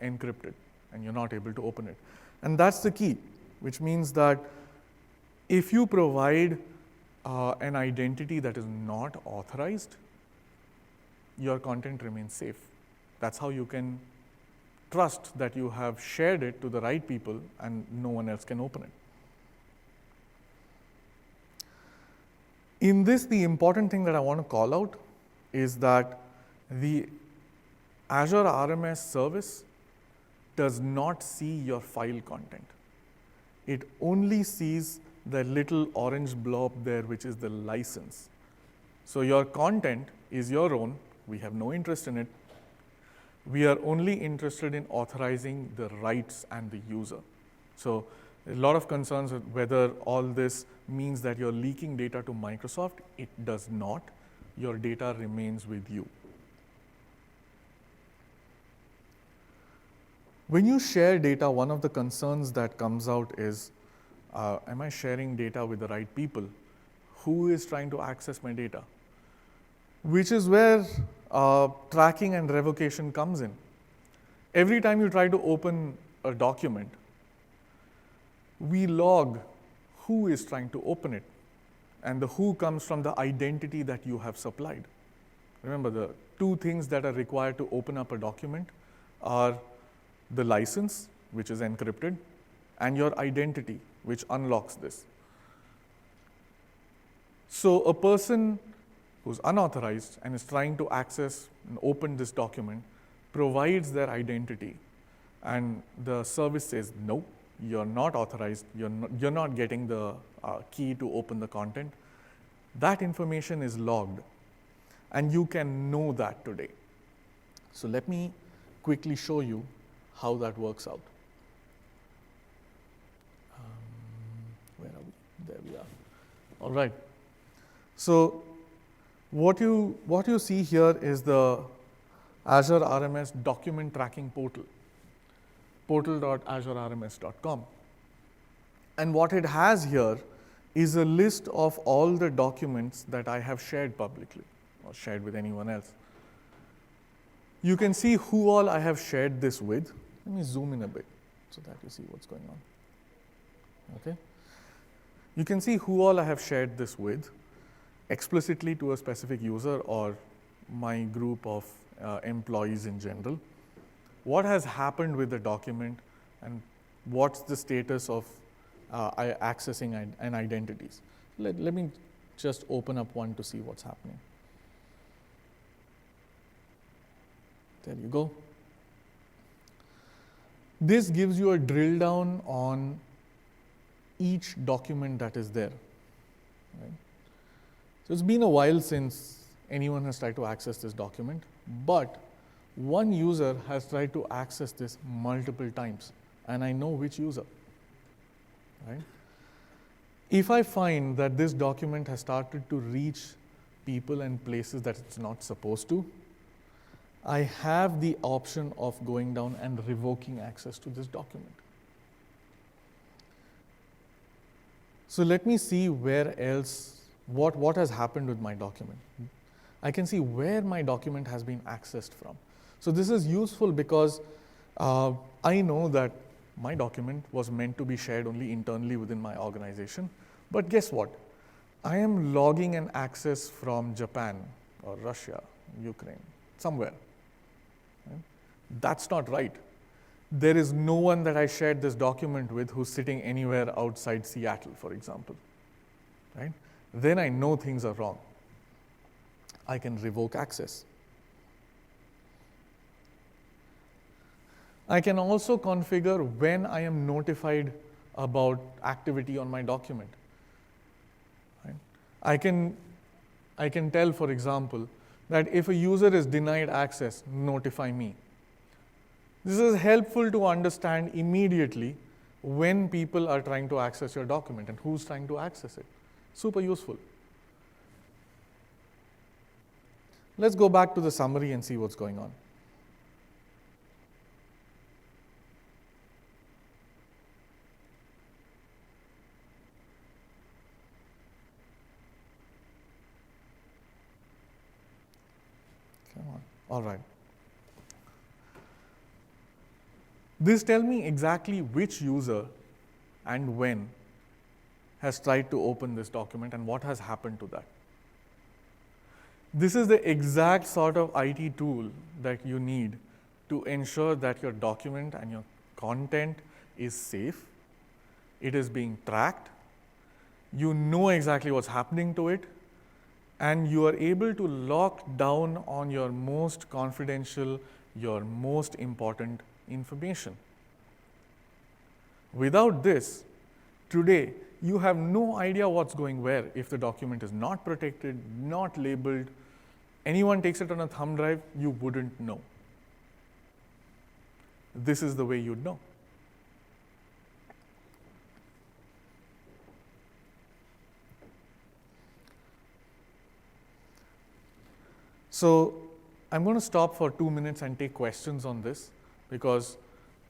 encrypted and you're not able to open it. And that's the key, which means that if you provide an identity that is not authorized, your content remains safe. That's how you can trust that you have shared it to the right people and no one else can open it. In this, the important thing that I want to call out is that the Azure RMS service does not see your file content. It only sees the little orange blob there, which is the license. So your content is your own. We have no interest in it. We are only interested in authorizing the rights and the user. So a lot of concerns with whether all this means that you're leaking data to Microsoft. It does not. Your data remains with you. When you share data, one of the concerns that comes out is, am I sharing data with the right people? Who is trying to access my data? Which is where tracking and revocation comes in. Every time you try to open a document, we log who is trying to open it, and the who comes from the identity that you have supplied. Remember, the two things that are required to open up a document are the license, which is encrypted, and your identity, which unlocks this. So a person who's unauthorized and is trying to access and open this document provides their identity, and the service says, no, you're not authorized, you're not getting the key to open the content. That information is logged, and you can know that today. So let me quickly show you how that works out. Where are we? There we are. All right. So what you see here is the Azure RMS document tracking portal, portal.azurerms.com. And what it has here is a list of all the documents that I have shared publicly or shared with anyone else. You can see who all I have shared this with. Let me zoom in a bit so that you see what's going on. Okay. You can see who all I have shared this with explicitly to a specific user or my group of employees in general. What has happened with the document and what's the status of accessing and identities. Let me just open up one to see what's happening. There you go. This gives you a drill down on each document that is there. Right? So it's been a while since anyone has tried to access this document, but one user has tried to access this multiple times, and I know which user. Right? If I find that this document has started to reach people and places that it's not supposed to, I have the option of going down and revoking access to this document. So let me see where else, what has happened with my document. I can see where my document has been accessed from. So this is useful because I know that my document was meant to be shared only internally within my organization. But guess what? I am logging an access from Japan or Russia, Ukraine, somewhere. Right? That's not right. There is no one that I shared this document with who's sitting anywhere outside Seattle, for example. Right? Then I know things are wrong. I can revoke access. I can also configure when I am notified about activity on my document. Right? I can tell, for example, that if a user is denied access, notify me. This is helpful to understand immediately when people are trying to access your document and who's trying to access it. Super useful. Let's go back to the summary and see what's going on. Come on. All right. This tells me exactly which user and when has tried to open this document and what has happened to that. This is the exact sort of IT tool that you need to ensure that your document and your content is safe, it is being tracked, you know exactly what's happening to it, and you are able to lock down on your most confidential, your most important information. Without this, today, you have no idea what's going where if the document is not protected, not labeled. Anyone takes it on a thumb drive, you wouldn't know. This is the way you'd know. So I'm going to stop for 2 minutes and take questions on this, because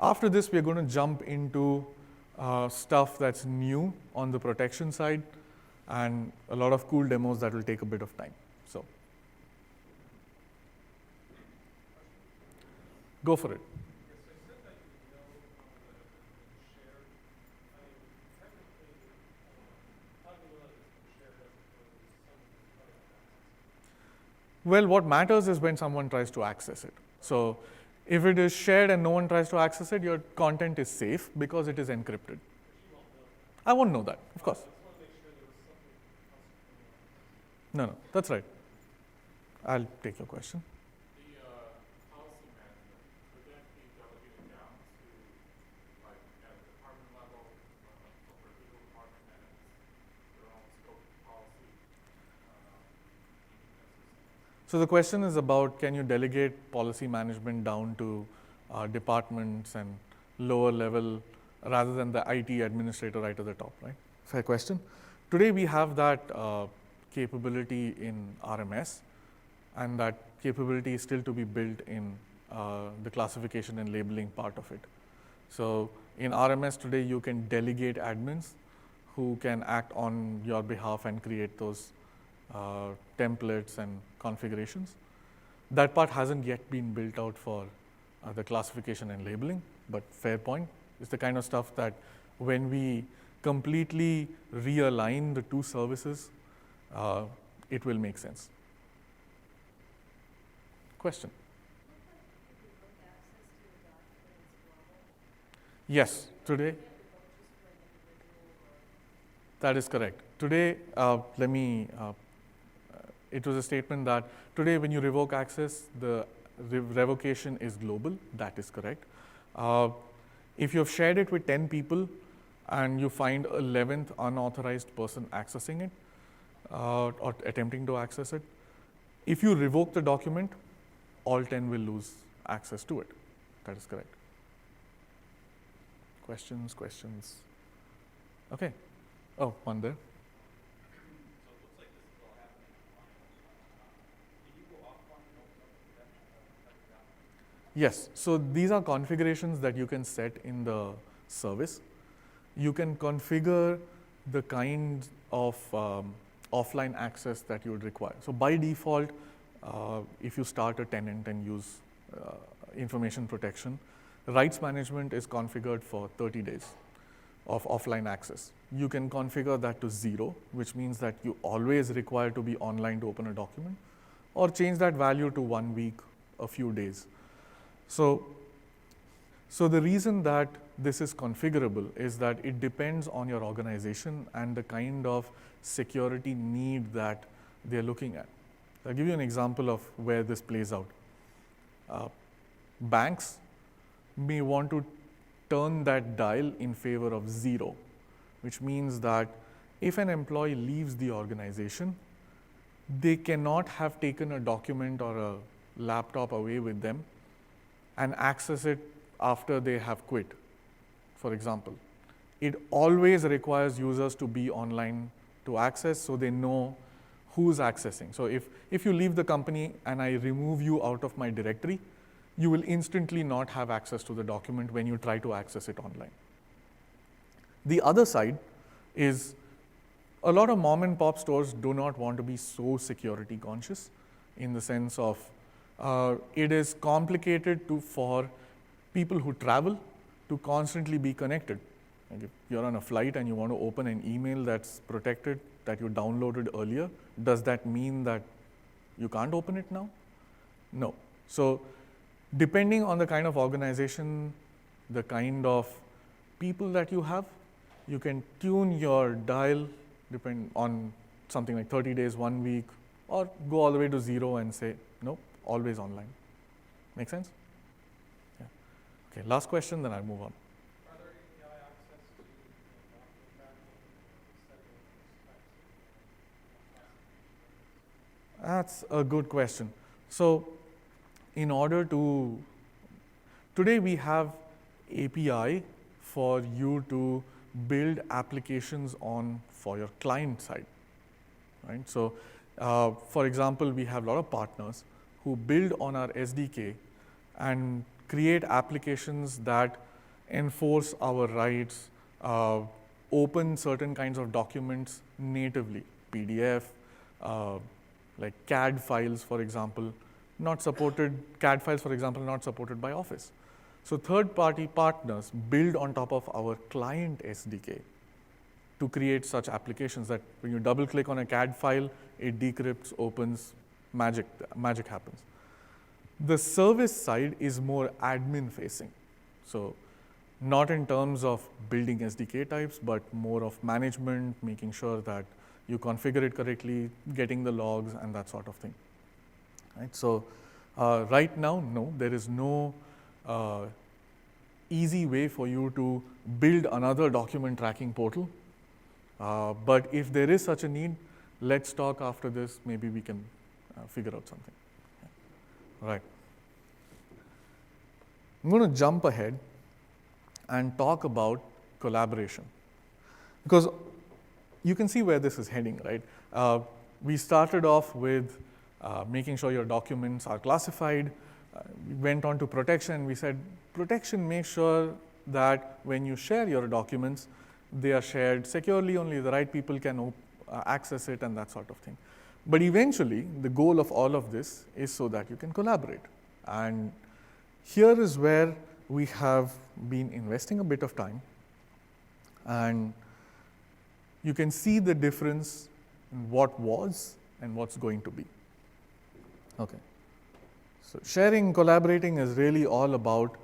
after this, we're going to jump into stuff that's new on the protection side and a lot of cool demos that will take a bit of time. So go for it. Well, what matters is when someone tries to access it. So if it is shared and no one tries to access it, your content is safe because it is encrypted. I won't know that, of course. No, that's right. I'll take your question. The policy management, could that be delegated down to, like, at a department level, for a legal department that has their own scope of policy? So the question is about, can you delegate policy management down to departments and lower level rather than the IT administrator right at the top, right? Fair question. Today we have that capability in RMS, and that capability is still to be built in the classification and labeling part of it. So in RMS today, you can delegate admins who can act on your behalf and create those templates and configurations. That part hasn't yet been built out for the classification and labeling, but fair point. It's the kind of stuff that when we completely realign the two services, it will make sense. Question? Yes, today. That is correct. Today, it was a statement that today when you revoke access, the revocation is global. That is correct. If you've shared it with 10 people and you find 11th unauthorized person accessing it or attempting to access it, if you revoke the document, all 10 will lose access to it. That is correct. Questions? Okay. Oh, one there. Yes, so these are configurations that you can set in the service. You can configure the kind of offline access that you would require. So by default, if you start a tenant and use information protection, rights management is configured for 30 days of offline access. You can configure that to 0, which means that you always require to be online to open a document, or change that value to 1 week, a few days. So the reason that this is configurable is that it depends on your organization and the kind of security need that they're looking at. I'll give you an example of where this plays out. Banks may want to turn that dial in favor of 0, which means that if an employee leaves the organization, they cannot have taken a document or a laptop away with them and access it after they have quit, for example. It always requires users to be online to access so they know who's accessing. So if you leave the company and I remove you out of my directory, you will instantly not have access to the document when you try to access it online. The other side is a lot of mom and pop stores do not want to be so security conscious, in the sense of it is complicated for people who travel to constantly be connected. Like if you're on a flight and you want to open an email that's protected, that you downloaded earlier, does that mean that you can't open it now? No. So depending on the kind of organization, the kind of people that you have, you can tune your dial depend on something like 30 days, 1 week, or go all the way to 0 and say, nope, always online. Make sense? Yeah. Okay, last question, then I'll move on. Are there API access to document tracking or setting those types of classification? That's a good question. So in order to, today we have API for you to build applications on for your client side, right? So for example, we have a lot of partners who build on our SDK and create applications that enforce our rights, open certain kinds of documents natively, PDF, like CAD files, for example, not supported, CAD files, for example, not supported by Office. So third-party partners build on top of our client SDK to create such applications that when you double-click on a CAD file, it decrypts, opens, magic happens. The service side is more admin-facing. So not in terms of building SDK types, but more of management, making sure that you configure it correctly, getting the logs, and that sort of thing. Right? So right now, no, there is no easy way for you to build another document tracking portal. But if there is such a need, let's talk after this. Maybe we can figure out something. Yeah. Right. I'm going to jump ahead and talk about collaboration, because you can see where this is heading, right? We started off with making sure your documents are classified. We went on to protection. We said, protection, make sure that when you share your documents, they are shared securely, only the right people can access it, and that sort of thing. But eventually, the goal of all of this is so that you can collaborate. And here is where we have been investing a bit of time, and you can see the difference in what was and what's going to be. Okay. So sharing, collaborating is really all about,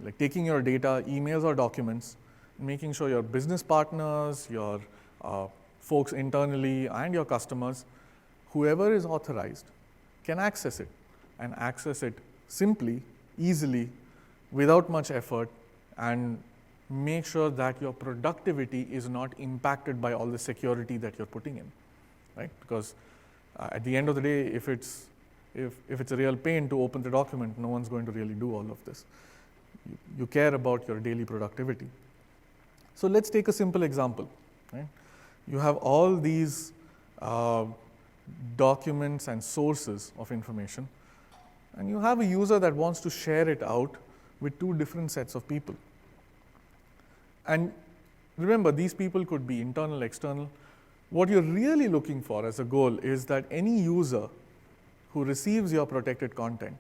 like taking your data, emails or documents, making sure your business partners, your folks internally, and your customers, whoever is authorized, can access it, and access it simply, easily, without much effort, and make sure that your productivity is not impacted by all the security that you're putting in, right? Because at the end of the day, if it's a real pain to open the document, no one's going to really do all of this. You care about your daily productivity. So let's take a simple example, right? You have all these documents and sources of information, and you have a user that wants to share it out with two different sets of people. And remember, these people could be internal, external. What you're really looking for as a goal is that any user who receives your protected content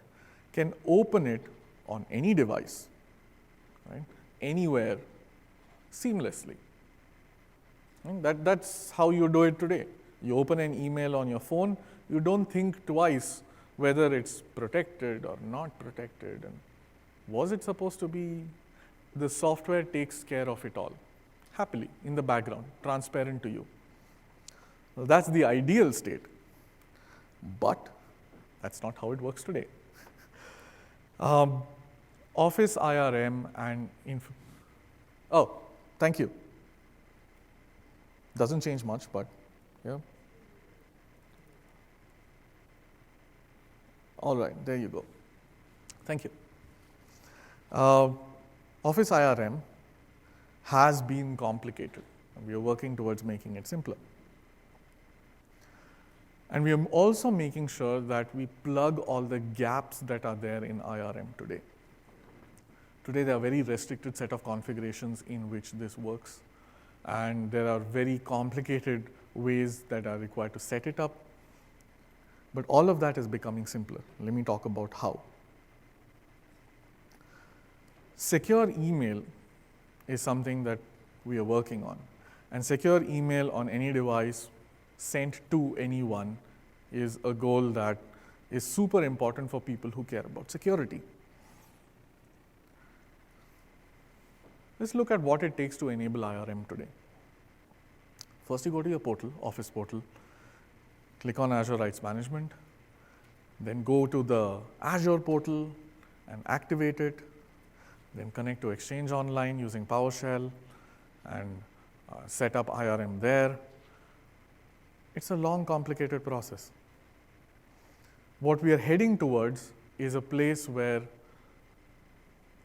can open it on any device, right? Anywhere, seamlessly. And that's how you do it today. You open an email on your phone, you don't think twice whether it's protected or not protected, and was it supposed to be? The software takes care of it all, happily, in the background, transparent to you. Well, that's the ideal state, but that's not how it works today. Office IRM and oh, thank you. Doesn't change much, but yeah. All right, there you go. Thank you. Office IRM has been complicated, and we are working towards making it simpler. And we are also making sure that we plug all the gaps that are there in IRM today. Today, there are very restricted set of configurations in which this works, and there are very complicated ways that are required to set it up. But all of that is becoming simpler. Let me talk about how. Secure email is something that we are working on. And secure email on any device sent to anyone is a goal that is super important for people who care about security. Let's look at what it takes to enable IRM today. First, you go to your portal, Office portal. click on Azure Rights Management, then go to the Azure portal and activate it, then connect to Exchange Online using PowerShell and set up IRM there. It's a long, complicated process. What we are heading towards is a place where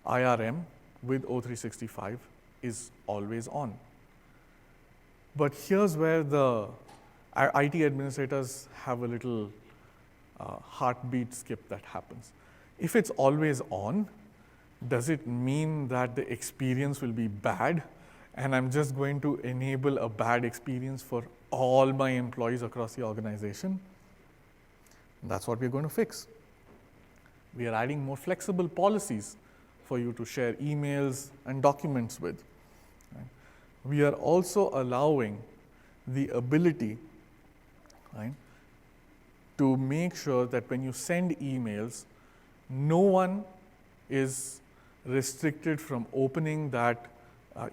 IRM with O365 is always on. But here's where the IT administrators have a little heartbeat skip that happens. If it's always on, does it mean that the experience will be bad and I'm just going to enable a bad experience for all my employees across the organization? That's what we're going to fix. We are adding more flexible policies for you to share emails and documents with. Right? We are also allowing the ability, right, to make sure that when you send emails, no one is restricted from opening that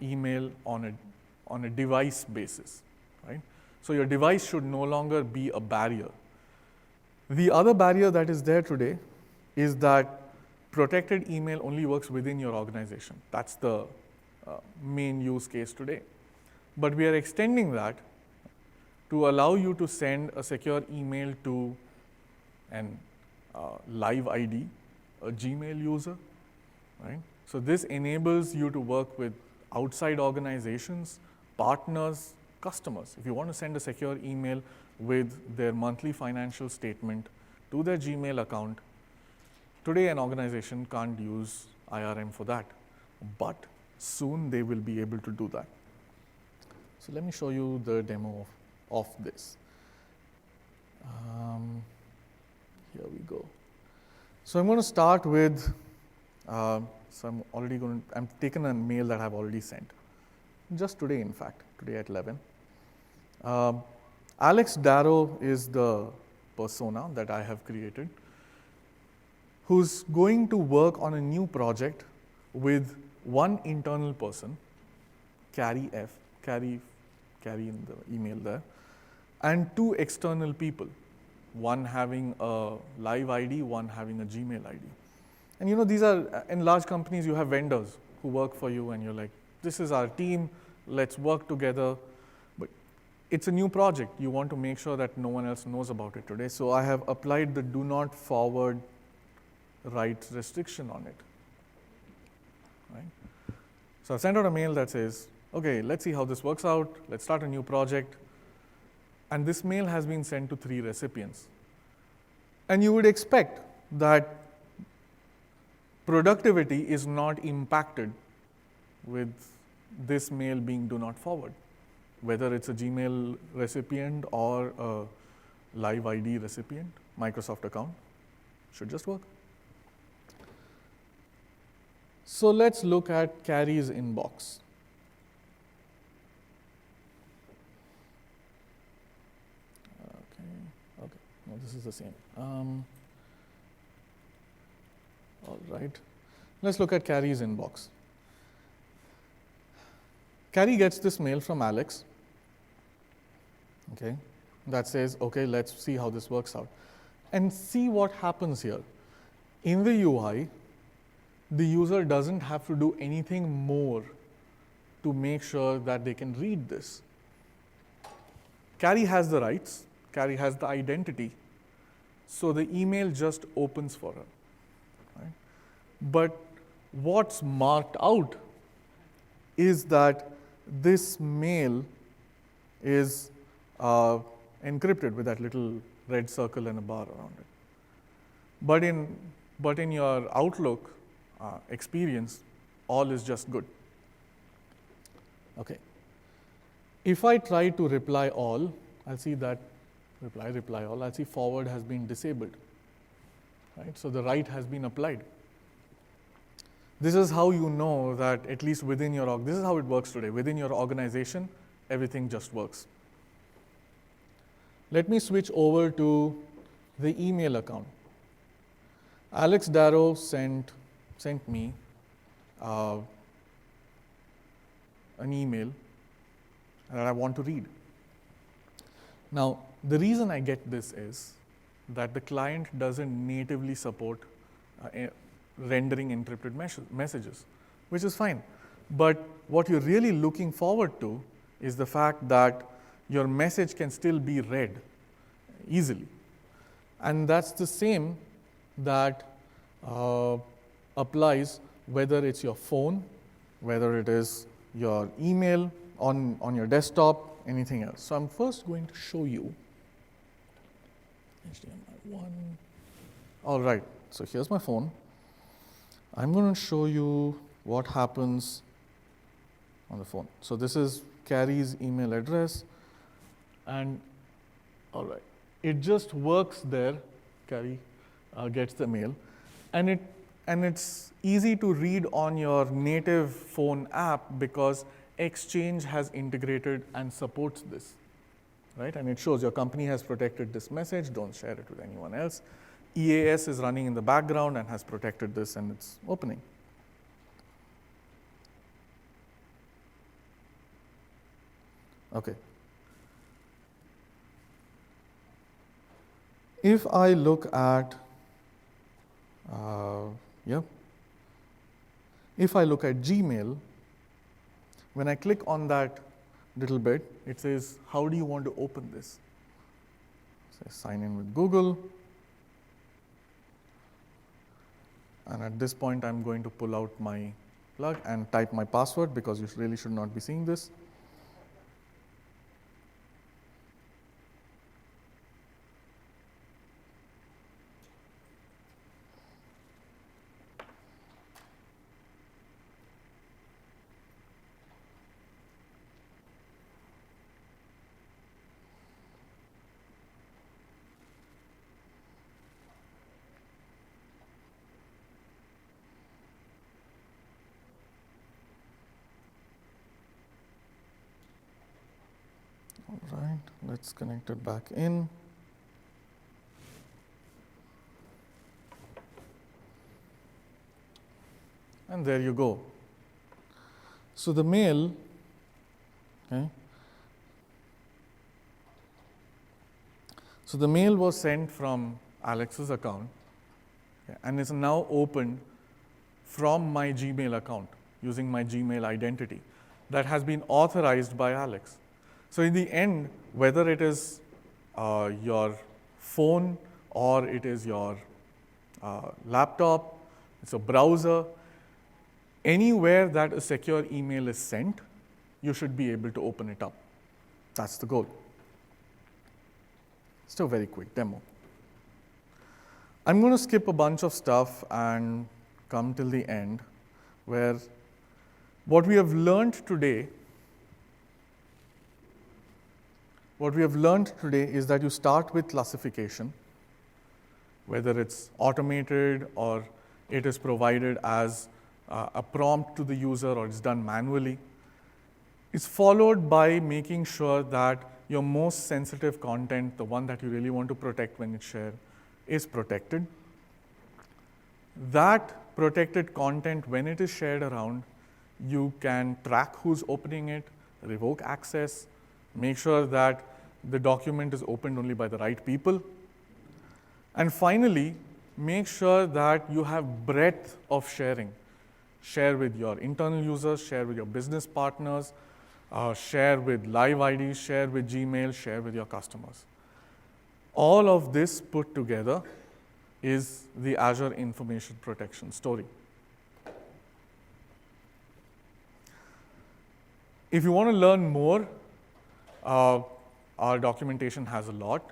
email on a device basis. Right? So your device should no longer be a barrier. The other barrier that is there today is that protected email only works within your organization. That's the main use case today. But we are extending that to allow you to send a secure email to an live ID, a Gmail user, right? So this enables you to work with outside organizations, partners, customers. If you want to send a secure email with their monthly financial statement to their Gmail account, today an organization can't use IRM for that, but soon they will be able to do that. So let me show you the demo of this. Here we go. So I'm going to start with, I'm taking a mail that I've already sent, just today in fact, today at 11. Alex Darrow is the persona that I have created, who's going to work on a new project with one internal person, Carrie in the email there, and two external people, one having a live ID, one having a Gmail ID. And you know, these are, in large companies, you have vendors who work for you and you're like, this is our team, let's work together. But it's a new project. You want to make sure that no one else knows about it today. So I have applied the do not forward rights restriction on it. Right? So I've sent out a mail that says, okay, let's see how this works out. Let's start a new project. And this mail has been sent to 3 recipients. And you would expect that productivity is not impacted with this mail being do not forward, whether it's a Gmail recipient or a live ID recipient, Microsoft account, should just work. So let's look at Carrie's inbox. Okay, no, this is the same. All right, let's look at Carrie's inbox. Carrie gets this mail from Alex, okay, that says, okay, let's see how this works out. And see what happens here. In the UI, the user doesn't have to do anything more to make sure that they can read this. Carrie has the rights, Carrie has the identity, so the email just opens for her. Right? But what's marked out is that this mail is encrypted with that little red circle and a bar around it. But in your Outlook experience, all is just good. Okay. If I try to reply all, I'll see that reply all, I'll see forward has been disabled. Right? So the right has been applied. This is how you know that at least within your this is how it works today. Within your organization, everything just works. Let me switch over to the email account. Alex Darrow sent me an email that I want to read. Now, The reason I get this is that the client doesn't natively support rendering encrypted messages, which is fine. But what you're really looking forward to is the fact that your message can still be read easily. And that's the same that applies whether it's your phone, whether it is your email on your desktop, anything else. So I'm first going to show you HDMI 1. All right, so here's my phone. I'm going to show you what happens on the phone. So this is Carrie's email address, and all right, it just works there. Carrie gets the mail, and it's easy to read on your native phone app because Exchange has integrated and supports this, right? And it shows your company has protected this message, don't share it with anyone else. EAS is running in the background and has protected this, and it's opening. Okay. If I look at, if I look at Gmail, when I click on that little bit, it says, how do you want to open this? So sign in with Google. And at this point, I'm going to pull out my plug and type my password because you really should not be seeing this. All right, let's connect it back in. And there you go. So the mail, okay. So the mail was sent from Alex's account, okay, and is now opened from my Gmail account using my Gmail identity that has been authorized by Alex. So in the end, whether it is your phone or it is your laptop, it's a browser, anywhere that a secure email is sent, you should be able to open it up. That's the goal. Still a very quick demo. I'm going to skip a bunch of stuff and come till the end, where what we have learned today is that you start with classification, whether it's automated or it is provided as a prompt to the user or it's done manually. It's followed by making sure that your most sensitive content, the one that you really want to protect when it's shared, is protected. That protected content, when it is shared around, you can track who's opening it, revoke access, make sure that the document is opened only by the right people. And finally, make sure that you have breadth of sharing. Share with your internal users, share with your business partners, share with live IDs, share with Gmail, share with your customers. All of this put together is the Azure Information Protection story. If you want to learn more, our documentation has a lot,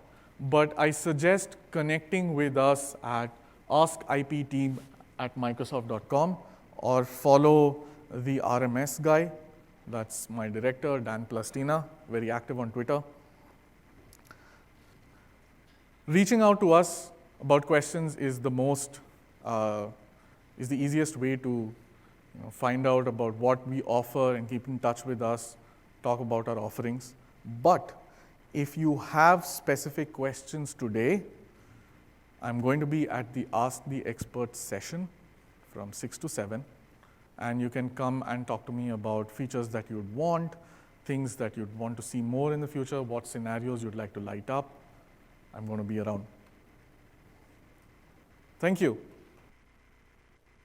but I suggest connecting with us at askipteam@microsoft.com or follow the RMS guy. That's my director, Dan Plastina, very active on Twitter. Reaching out to us about questions is the easiest way to find out about what we offer and keep in touch with us, talk about our offerings. But if you have specific questions today, I'm going to be at the Ask the Expert session from 6 to 7, and you can come and talk to me about features that you'd want, things that you'd want to see more in the future, what scenarios you'd like to light up. I'm going to be around. Thank you.